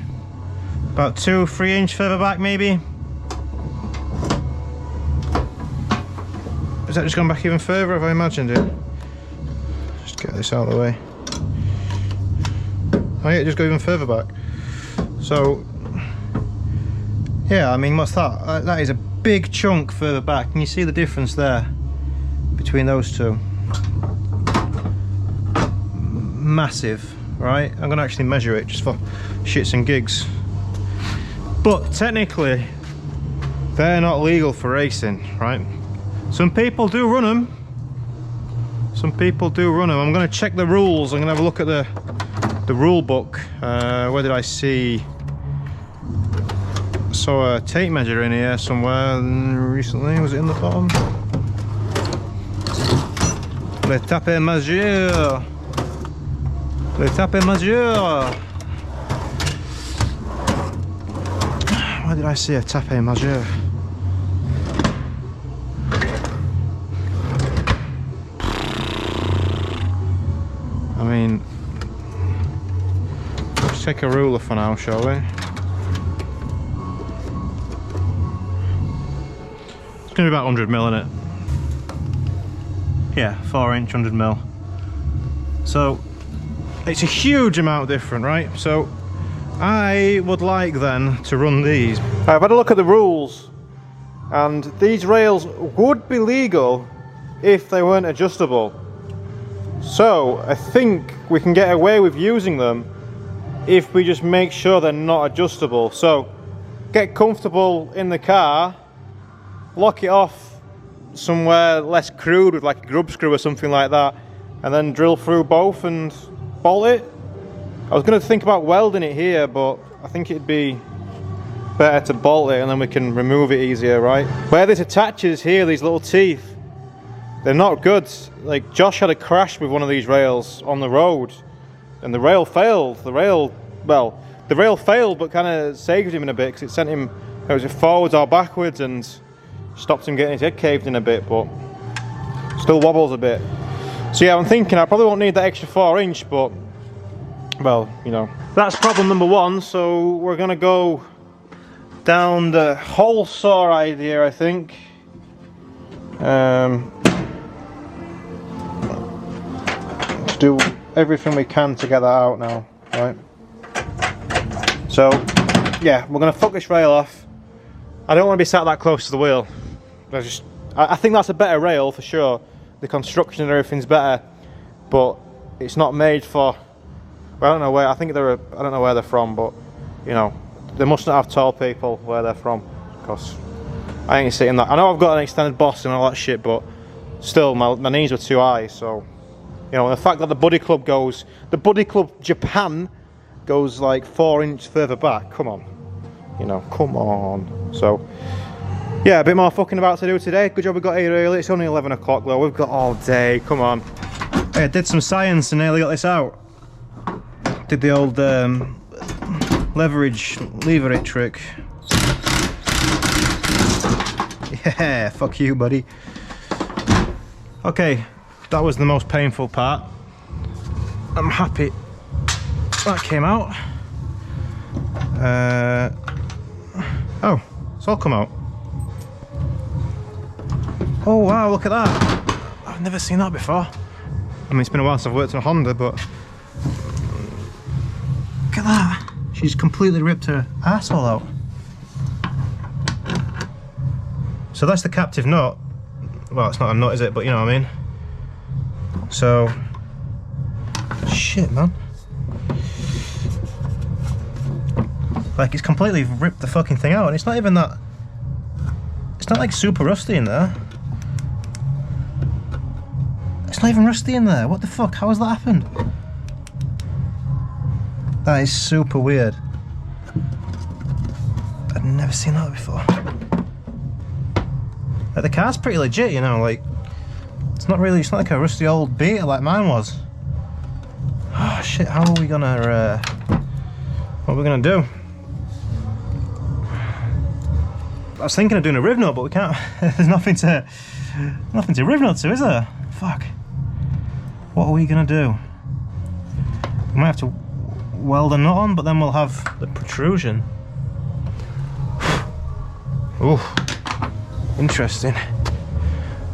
about 2-3 inch further back maybe. Is that just gone back even further, have I imagined it? Just get this out of the way. Oh yeah, just go even further back. So, yeah, I mean, what's that? That is a big chunk further back. Can you see the difference there between those two? Massive, right? I'm gonna actually measure it just for shits and gigs. But technically, they're not legal for racing, right? Some people do run them. Some people do run them. I'm gonna check the rules. I'm gonna have a look at the rule book. Where did I see? I saw a tape measure in here somewhere recently. Was it in the bottom? Le tape measure. Le tape measure. Where did I see a tape measure? I mean, let's take a ruler for now, shall we? It's going to be about 100 mil, isn't it? Yeah, 4 inch, 100 mil. So, It's a huge amount different, right? So I would like then to run these. I've had a look at the rules, and these rails would be legal if they weren't adjustable. So I think we can get away with using them if we just make sure they're not adjustable. So get comfortable in the car, lock it off somewhere less crude with like a grub screw or something like that, and then drill through both and bolt it. I was going to think about welding it here, but I think it'd be better to bolt it and then we can remove it easier, right? Where this attaches here, these little teeth, they're not good. Like, Josh had a crash with one of these rails on the road, and the rail failed. The rail failed, but kind of saved him in a bit, because it sent him, was it forwards or backwards, and stopped him getting his head caved in a bit, but still wobbles a bit. So yeah, I'm thinking I probably won't need that extra 4-inch, but, well, you know. That's problem number one, so we're gonna go down the hole saw idea, I think. Let's do everything we can to get that out now, right? So, yeah, we're gonna fuck this rail off. I don't want to be sat that close to the wheel. I think that's a better rail for sure. The construction and everything's better, but it's not made for. Well, I don't know where. I think I don't know where they're from, but you know, they must not have told people where they're from, because I ain't sitting that. I know I've got an extended boss and all that shit, but still, my knees were too high. So, you know, the fact that the Buddy Club Japan goes like 4 inches further back. Come on, you know, come on. So, yeah, a bit more fucking about to do today. Good job we got here early. It's only 11 o'clock though. We've got all day. Come on. Hey, I did some science and nearly got this out. Did the old lever it trick. Yeah, fuck you, buddy. Okay, that was the most painful part. I'm happy that came out. Oh, it's all come out. Oh wow, look at that. I've never seen that before. I mean, it's been a while since I've worked on a Honda, but look at that. She's completely ripped her asshole out. So that's the captive nut. Well, it's not a nut, is it? But you know what I mean. So, shit, man. Like, it's completely ripped the fucking thing out, and it's not even that. It's not like super rusty in there. It's not even rusty in there. What the fuck? How has that happened? That is super weird. I've never seen that before. Like, the car's pretty legit, you know, like, it's not like a rusty old Beta like mine was. Oh shit, how are we gonna, what are we gonna do? I was thinking of doing a riv nut, but we can't, there's nothing to riv nut to, is there? Fuck. What are we gonna do? We might have to weld a nut on, but then we'll have the protrusion. Ooh. Interesting.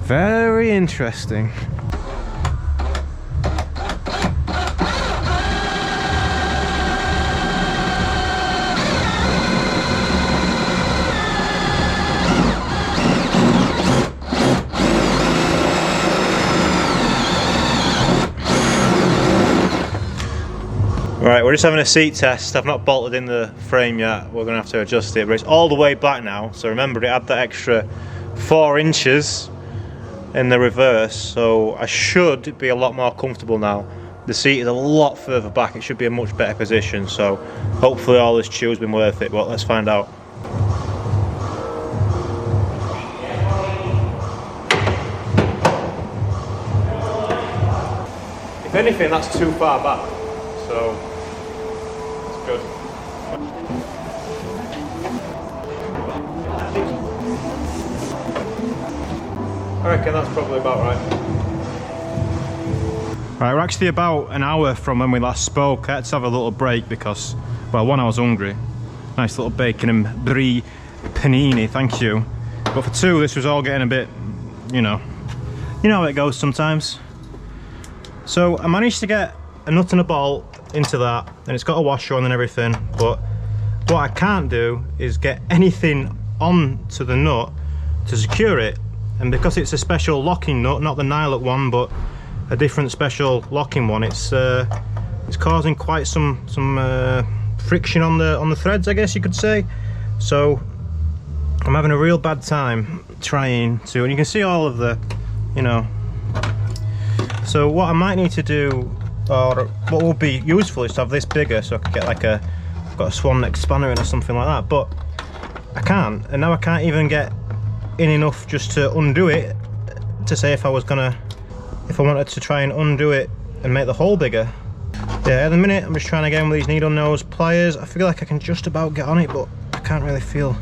Very interesting. Right, we're just having a seat test. I've not bolted in the frame yet. We're gonna have to adjust it, but it's all the way back now. So remember, it had that extra 4 inches in the reverse, so I should be a lot more comfortable now. The seat is a lot further back. It should be a much better position, so hopefully all this chew's been worth it, but let's find out. If anything, that's too far back, so it's good. I reckon that's probably about right. Right, we're actually about an hour from when we last spoke. I had to have a little break because, well, one, I was hungry. Nice little bacon and brie panini, thank you. But for two, this was all getting a bit, you know how it goes sometimes. So I managed to get a nut and a bolt into that, and it's got a washer on and everything, but what I can't do is get anything onto the nut to secure it. And because it's a special locking nut, not the nylock one, but a different special locking one, it's causing quite some friction on the threads, I guess you could say. So I'm having a real bad time trying to, and you can see all of the, you know. So what I might need to do, or what will be useful, is to have this bigger, so I could get like I've got a swan neck spanner in or something like that, but I can't, and now I can't even get in enough just to undo it, to say if I wanted to try and undo it and make the hole bigger. Yeah, at the minute I'm just trying to get in with these needle nose pliers. I feel like I can just about get on it, but I can't really feel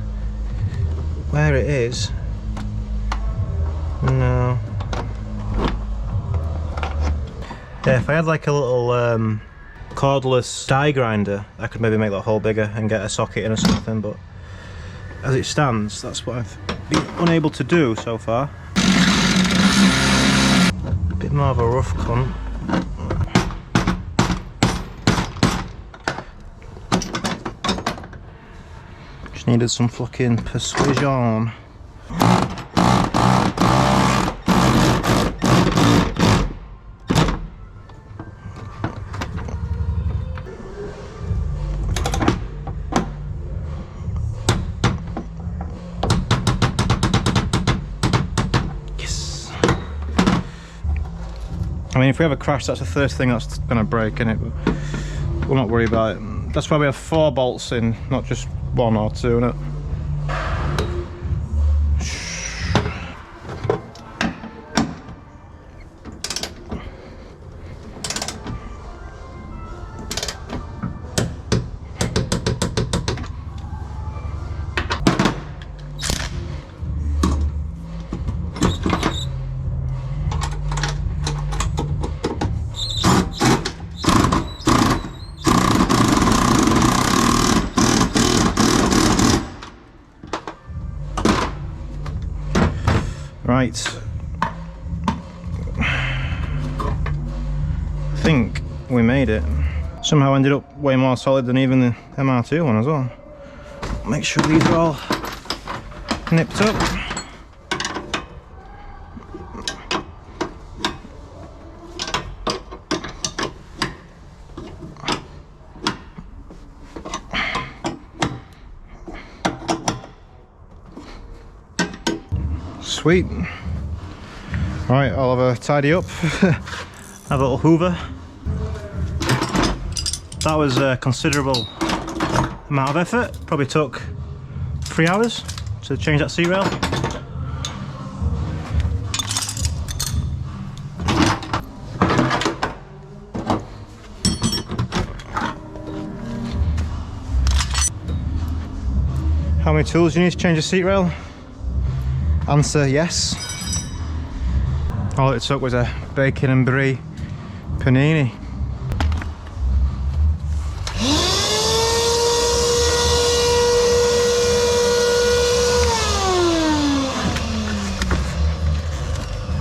where it is. No. Yeah, if I had like a little cordless die grinder, I could maybe make that hole bigger and get a socket in or something, but as it stands, that's what I've been unable to do so far. A bit more of a rough cunt. Just needed some fucking persuasion. I mean, if we have a crash, that's the first thing that's going to break, innit? But we'll not worry about it. That's why we have 4 bolts in, not just 1 or 2, innit? Right, I think we made it. Somehow ended up way more solid than even the MR2 one as well. Make sure these are all nipped up. Sweet. Alright, I'll have a tidy up. Have a little hoover. That was a considerable amount of effort. Probably took 3 hours to change that seat rail. How many tools do you need to change a seat rail? Answer, yes. All it took was a bacon and brie panini.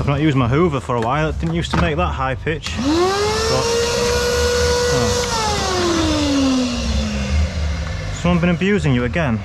I've not used my hoover for a while. It didn't used to make that high pitch. But, oh. Someone been abusing you again?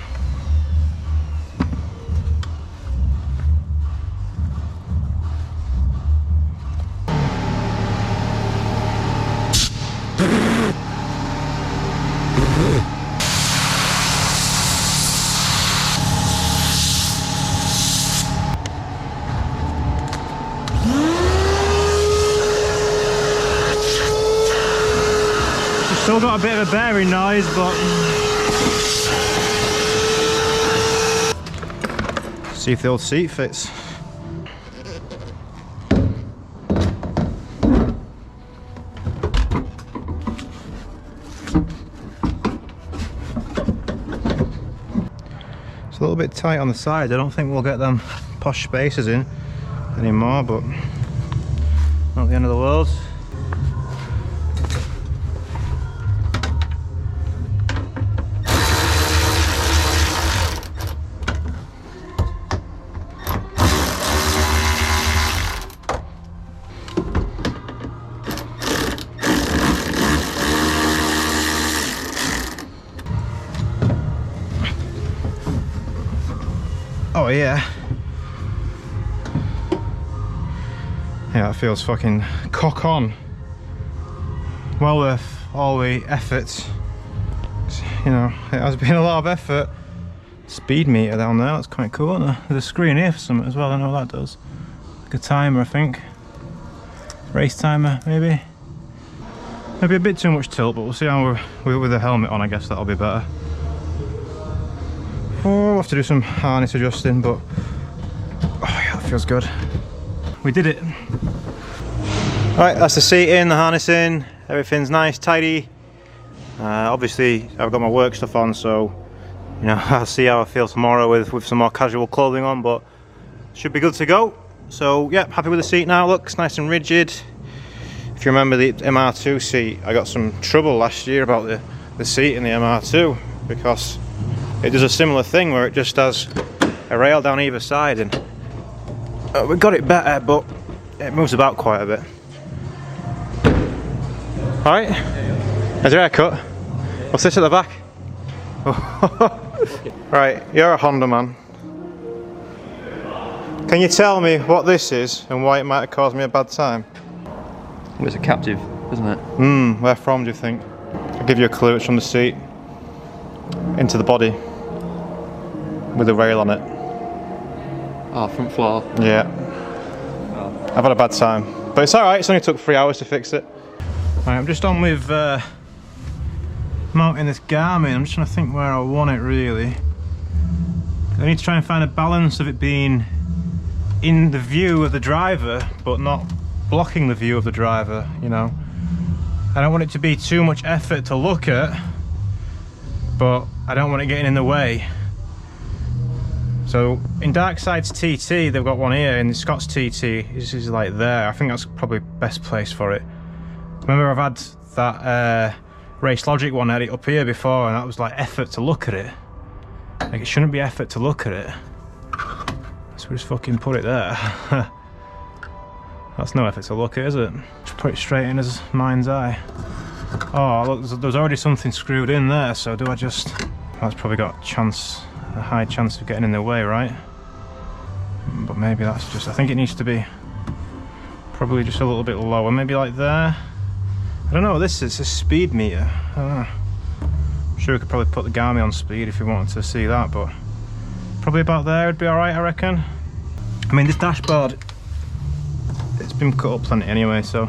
Still got a bit of a bearing noise, but see if the old seat fits. It's a little bit tight on the side. I don't think we'll get them posh spaces in anymore, but not the end of the world. Oh yeah. Yeah, that feels fucking cock on. Well worth all the effort. You know, it has been a lot of effort. Speed meter down there, that's quite cool, isn't there? There's a screen here for something as well, I know what that does. Like a timer, I think. Race timer, maybe. Maybe a bit too much tilt, but we'll see how we're with the helmet on, I guess that'll be better. Oh, we'll have to do some harness adjusting, but oh yeah, that feels good. We did it. Right, that's the seating, the harnessing, everything's nice, tidy. Obviously, I've got my work stuff on, so you know, I'll see how I feel tomorrow with some more casual clothing on, but should be good to go. So yeah, happy with the seat now. Looks nice and rigid. If you remember the MR2 seat, I got some trouble last year about the seat in the MR2 because it does a similar thing where it just has a rail down either side, and we got it better, but it moves about quite a bit. Alright, has your haircut? What's this at the back? Okay. Right, you're a Honda man. Can you tell me what this is and why it might have caused me a bad time? Well, it's a captive, isn't it? Where from do you think? I'll give you a clue, it's from the seat into the body with a rail on it. Oh, front floor. Yeah. Oh. I've had a bad time, but it's alright, it's only took 3 hours to fix it. Right, I'm just on with mounting this Garmin. I'm just trying to think where I want it really. I need to try and find a balance of it being in the view of the driver but not blocking the view of the driver, you know. I don't want it to be too much effort to look at, but I don't want it getting in the way. So in Darkside's TT they've got one here, in Scott's TT this is like there. I think that's probably best place for it. Remember I've had that Race Logic one, I had it up here before, and that was like effort to look at it. Like it shouldn't be effort to look at it. So we just fucking put it there. That's no effort to look at, is it? Just put it straight in as mind's eye. Oh look, there's already something screwed in there, so do I just... That's probably got a high chance of getting in the way, right? But maybe that's just... I think it needs to be probably just a little bit lower, maybe like there. I don't know what this is, it's a speed meter. I don't know. I'm sure we could probably put the Garmin on speed if you wanted to see that, but probably about there would be alright, I reckon. I mean, this dashboard, it's been cut up plenty anyway, so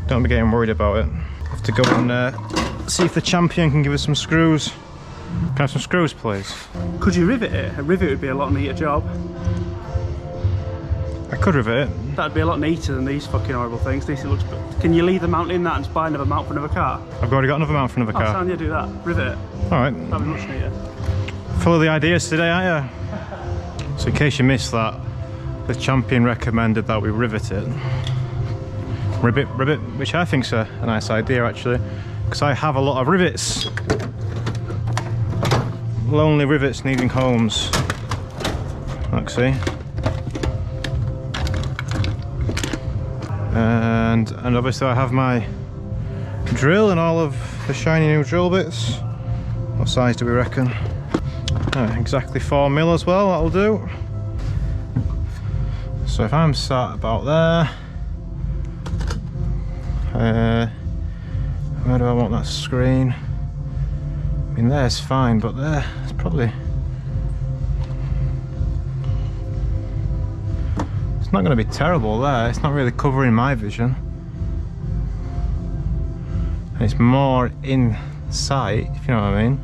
don't be getting worried about it. Have to go and see if the champion can give us some screws. Can I have some screws, please? Could you rivet it? A rivet would be a lot neater job. I could rivet it. That'd be a lot neater than these fucking horrible things. This looks. Can you leave the mount in that and just buy another mount for another car? I've already got another mount for another car. Sound you do that. Rivet it. Alright. That'd be much neater. Full of the ideas today, aren't you? So in case you missed that, the champion recommended that we rivet it. Rivet, which I think's a nice idea actually, because I have a lot of rivets. Lonely rivets needing homes. Look, see. And obviously I have my drill and all of the shiny new drill bits. What size do we reckon? Exactly 4mm as well, that'll do. So if I'm sat about there, where do I want that screen? I mean there's fine, but there, it's probably... It's not going to be terrible there, it's not really covering my vision. And it's more in sight, if you know what I mean.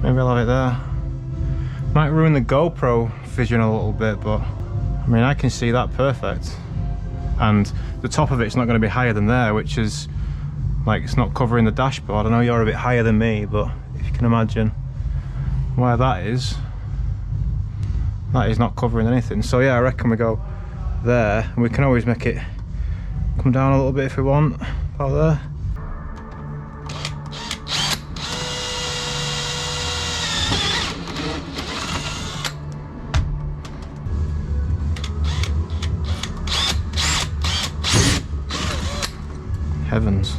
Maybe I'll have it there. Might ruin the GoPro vision a little bit, but I mean I can see that perfect. And the top of it's not going to be higher than there, which is like it's not covering the dashboard. I know you're a bit higher than me, but if you can imagine where that is not covering anything. So yeah, I reckon we go there, and we can always make it come down a little bit if we want, about there. Heavens.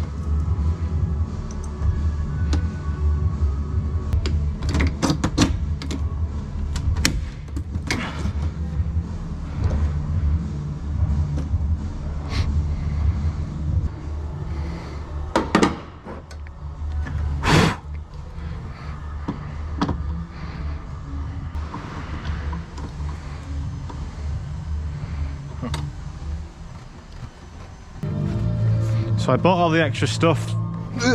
So I bought all the extra stuff to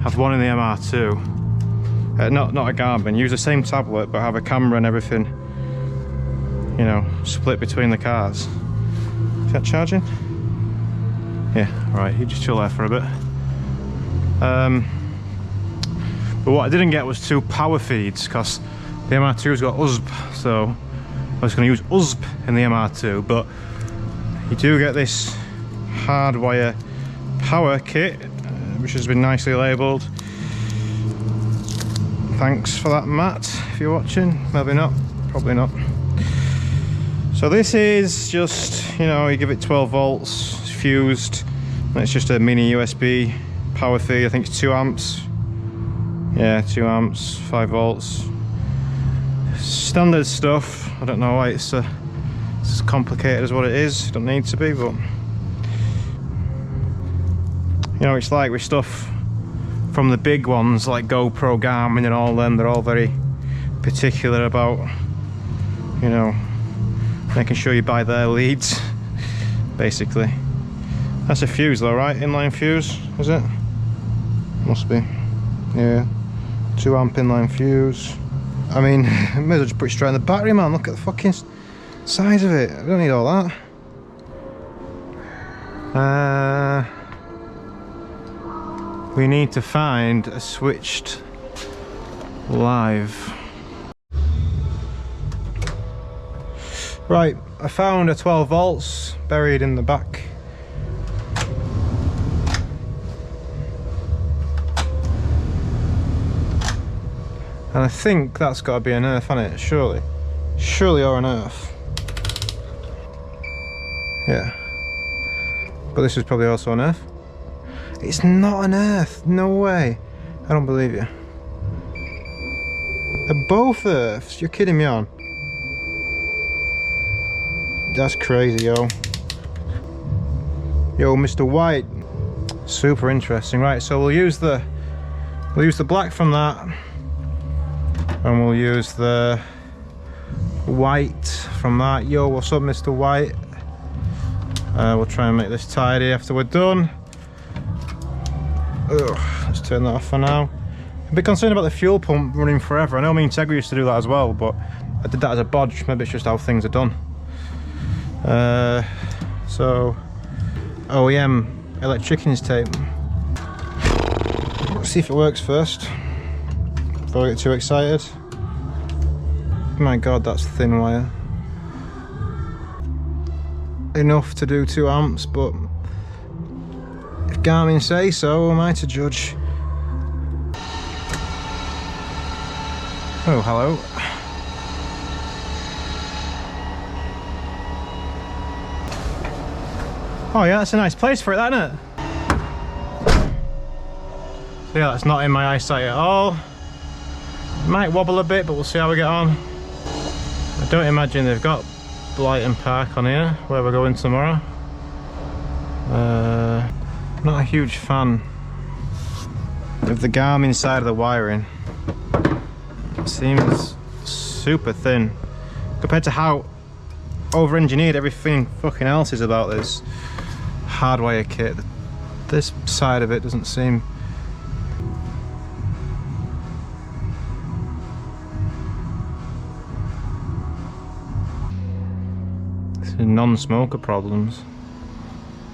have one in the MR2. Not a Garmin, use the same tablet but have a camera and everything, you know, split between the cars. Is that charging? Yeah, right, you just chill there for a bit. But what I didn't get was 2 power feeds because the MR2's got USB, so I was going to use USB in the MR2, but you do get this hardwire power kit, which has been nicely labelled. Thanks for that, Matt, if you're watching. Maybe not, probably not. So this is just, you know, you give it 12 volts, it's fused, and it's just a mini USB power feed. I think it's 2 amps. Yeah, 2 amps, 5 volts. Standard stuff. I don't know why it's as complicated as what it is. It don't need to be, but you know, it's like with stuff from the big ones like GoPro, Garmin and all them, they're all very particular about, you know, making sure you buy their leads, basically. That's a fuse though, right? Inline fuse, is it? Must be. Yeah. 2 amp inline fuse. I mean, I may as well just put it straight in the battery, man. Look at the fucking size of it. I don't need all that. We need to find a switched live. Right, I found a 12 volts buried in the back. And I think that's got to be an earth, hasn't it? Surely. Surely, or an earth. Yeah. But this is probably also an earth. It's not an earth. No way. I don't believe you. They're both earths. You're kidding me on. That's crazy, yo. Yo, Mr. White. Super interesting. Right, so we'll use the black from that. And we'll use the white from that. Yo, what's up, Mr. White? We'll try and make this tidy after we're done. Ugh, let's turn that off for now. I'm a bit concerned about the fuel pump running forever. I know me and Tegra used to do that as well, but I did that as a bodge. Maybe it's just how things are done. So, OEM electricians tape. Let's see if it works first. Before I get too excited. My god, that's thin wire. Enough to do 2 amps, but if Garmin say so, who am I to judge? Oh, hello. Oh yeah, that's a nice place for it, isn't it? So yeah, that's not in my eyesight at all. It might wobble a bit, but we'll see how we get on. I don't imagine they've got Blighton Park on here, where we're going tomorrow. Not a huge fan of the Garmin side of the wiring. It seems super thin compared to how over-engineered everything fucking else is about this hardwire kit. This side of it doesn't seem. Non-smoker problems.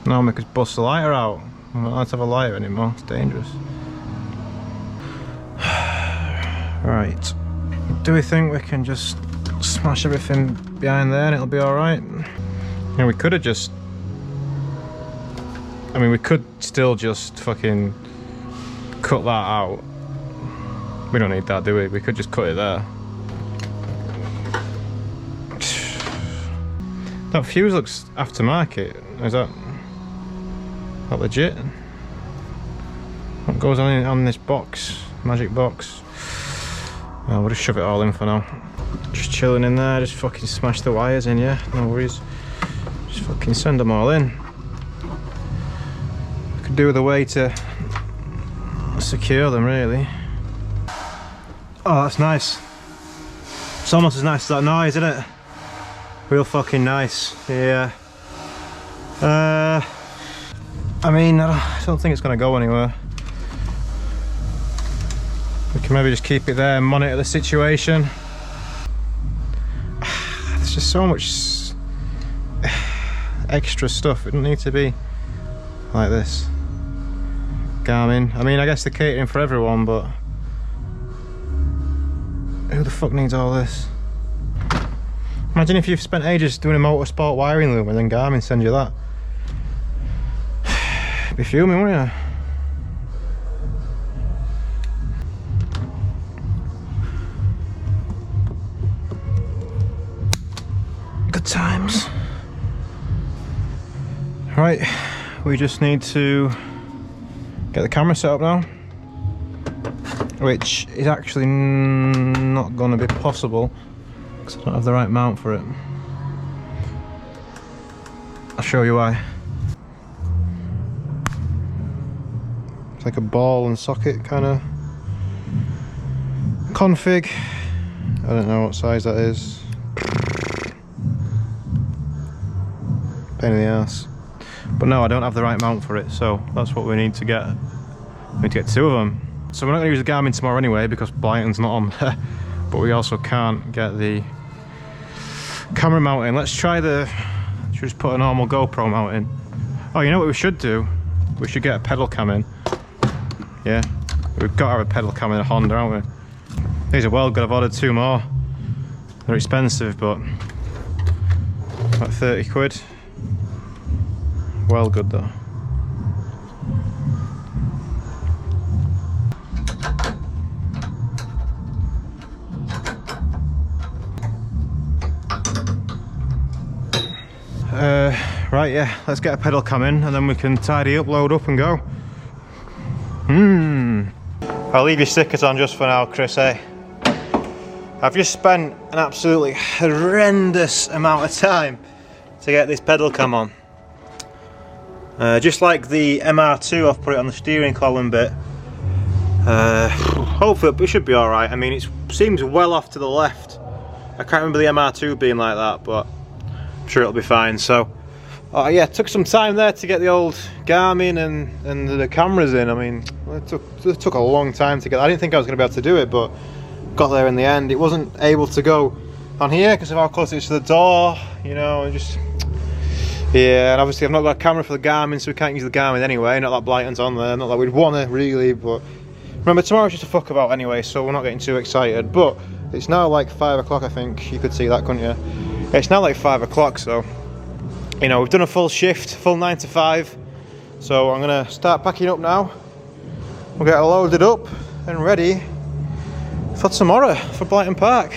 Now make us bust the lighter out. I'm not allowed to have a lighter anymore, it's dangerous. Right. Do we think we can just smash everything behind there and it'll be alright? Yeah, we could have just... I mean, we could still just fucking cut that out. We don't need that, do we? We could just cut it there. That fuse looks aftermarket. Is that legit? What goes on this box? Magic box. Oh, we'll just shove it all in for now. Just chilling in there, just fucking smash the wires in, yeah? No worries. Just fucking send them all in. I could do with a way to secure them, really. Oh, that's nice. It's almost as nice as that noise, isn't it? Real fucking nice, yeah. I mean, I don't think it's going to go anywhere. We can maybe just keep it there and monitor the situation. There's just so much extra stuff. It doesn't need to be like this. Garmin. I mean, I guess they're catering for everyone, but who the fuck needs all this? Imagine if you've spent ages doing a motorsport wiring loom and then Garmin sends you that. Be fuming, wouldn't you? Good times. Right, we just need to get the camera set up now, which is actually not going to be possible because I don't have the right mount for it. I'll show you why. It's like a ball and socket kind of config. I don't know what size that is. Pain in the ass. But no, I don't have the right mount for it, so that's what we need to get. We need to get two of them. So we're not going to use the Garmin tomorrow anyway because Blyton's not on there. But we also can't get the camera mount in. Let's try the... Should just put a normal GoPro mount in. Oh, you know what we should do? We should get a pedal cam in. Yeah, we've got to have a pedal cam in a Honda, haven't we? These are well good. I've ordered two more. They're expensive, but like 30 quid. Well good though. Right, yeah, let's get a pedal cam in and then we can tidy up, load up and go. I'll leave your stickers on just for now, Chris, eh? I've just spent an absolutely horrendous amount of time to get this pedal cam on. Just like the MR2, I've put it on the steering column bit. Hopefully it should be alright. I mean, it seems well off to the left. I can't remember the MR2 being like that, but I'm sure it'll be fine. So, yeah, it took some time there to get the old Garmin and the cameras in. I mean, it took a long time to get. I didn't think I was going to be able to do it, but got there in the end. It wasn't able to go on here because of how close it is to the door, you know, and just... Yeah, and obviously I've not got a camera for the Garmin, so we can't use the Garmin anyway. Not that Blyton's on there, not that we'd want to really, but... Remember, tomorrow's just a fuck about anyway, so we're not getting too excited. But it's now like 5 o'clock, I think. You could see that, couldn't you? It's now like 5 o'clock, so... You know, we've done a full shift, full 9 to 5. So I'm going to start packing up now. We'll get it loaded up and ready for tomorrow, for Blyton Park.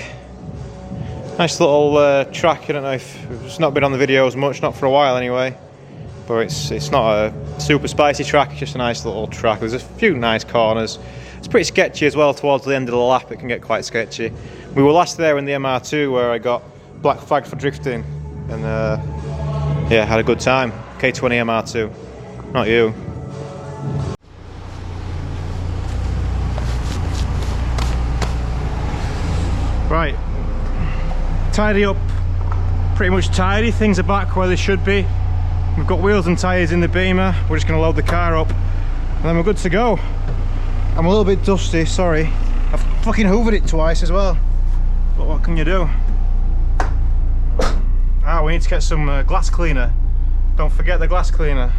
Nice little track. I don't know if it's not been on the videos much, not for a while anyway. But it's not a super spicy track, it's just a nice little track. There's a few nice corners. It's pretty sketchy as well towards the end of the lap, it can get quite sketchy. We were last there in the MR2 where I got black flagged for drifting. And yeah, had a good time. K20 MR2, not you. Right, tidy up, pretty much tidy. Things are back where they should be. We've got wheels and tyres in the Beamer. We're just going to load the car up and then we're good to go. I'm a little bit dusty, sorry. I've fucking hoovered it twice as well. But what can you do? Ah, we need to get some glass cleaner. Don't forget the glass cleaner.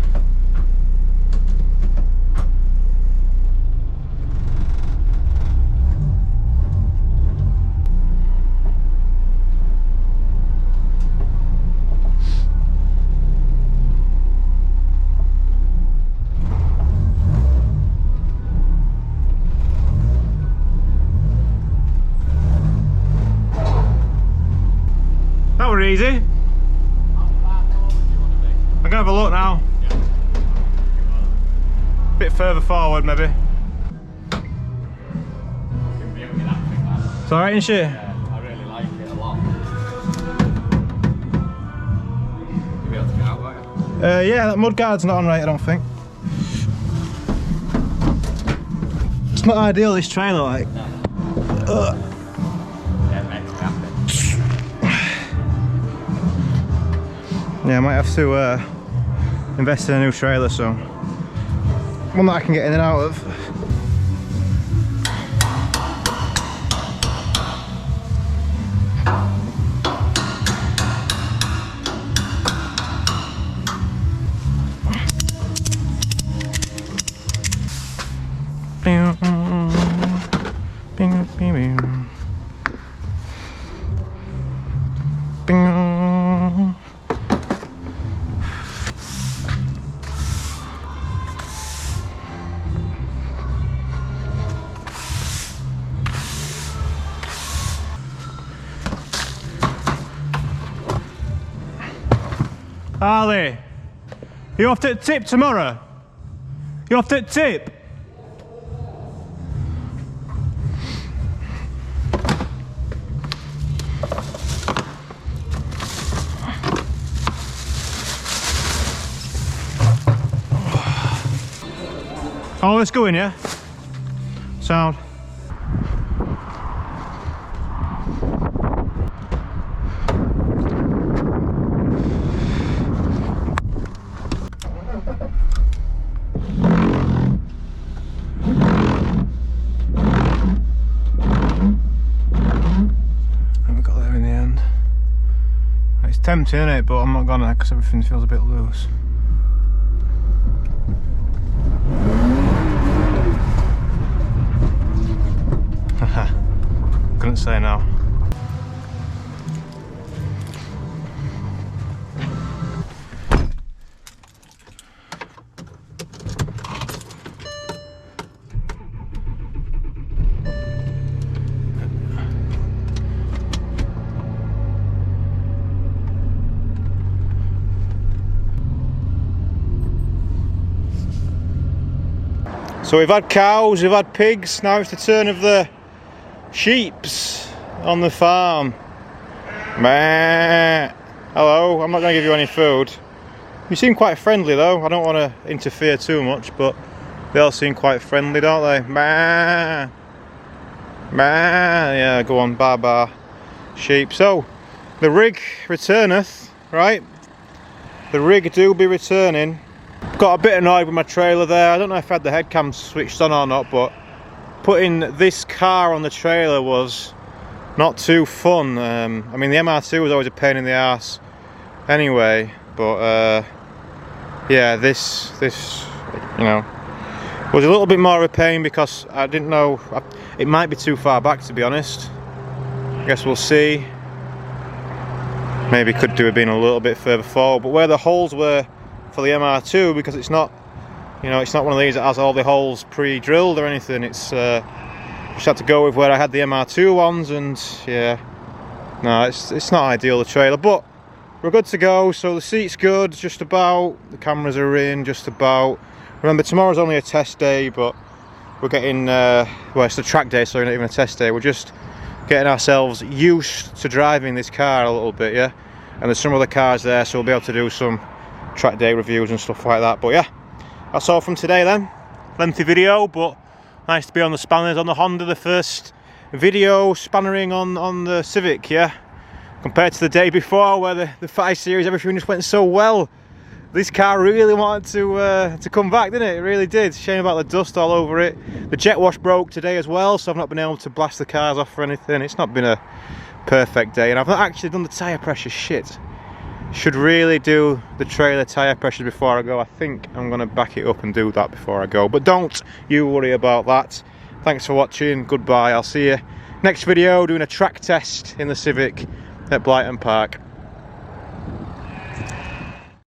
That were easy. I'm gonna have a look now. A bit further forward, maybe. It's alright, isn't she? Yeah, I really like it a lot. You'll be able to get out, won't you? Yeah, that mudguard's not on right, I don't think. It's not ideal, this trailer, like. No. Yeah, it makes me happy. Yeah, I might have to invested in a new trailer, so one that I can get in and out of. Harley, you off to the tip tomorrow? You off to the tip? Oh, let's go in, yeah? Sound. Tempting, isn't it? But I'm not gonna because everything feels a bit loose. Haha, couldn't say no. So we've had cows, we've had pigs, now it's the turn of the sheeps on the farm. Meh. Hello, I'm not going to give you any food. You seem quite friendly though, I don't want to interfere too much, but they all seem quite friendly, don't they? Meh. Meh. Yeah, go on, bye-bye, sheep. So, the rig returneth, right? The rig do be returning. Got a bit annoyed with my trailer there. I don't know if I had the head cam switched on or not, but putting this car on the trailer was not too fun. I mean, the MR2 was always a pain in the ass anyway, but yeah, this you know was a little bit more of a pain because I didn't know it might be too far back, to be honest. I guess we'll see. Maybe could do have been a little bit further forward, but where the holes were for the MR2, because it's not, you know, it's not one of these that has all the holes pre-drilled or anything. It's just had to go with where I had the MR2 ones, and yeah, no, it's not ideal, the trailer, but we're good to go. So the seat's good, just about. The cameras are in, just about. Remember, tomorrow's only a test day, but we're getting well, it's the track day, so not even a test day. We're just getting ourselves used to driving this car a little bit, yeah. And there's some other cars there, so we'll be able to do some track day reviews and stuff like that. But yeah, that's all from today then. Lengthy video, but nice to be on the spanners on the Honda. The first video spannering on the Civic, yeah, compared to the day before where the 5 Series everything just went so well. This car really wanted to come back, didn't it? It really did. Shame about the dust all over it. The jet wash broke today as well, so I've not been able to blast the cars off or anything. It's not been a perfect day, and I've not actually done the tyre pressure shit. Should really do the trailer tyre pressure before I go. I think I'm going to back it up and do that before I go, but don't you worry about that. Thanks for watching, goodbye. I'll see you next video doing a track test in the Civic at Blyton Park.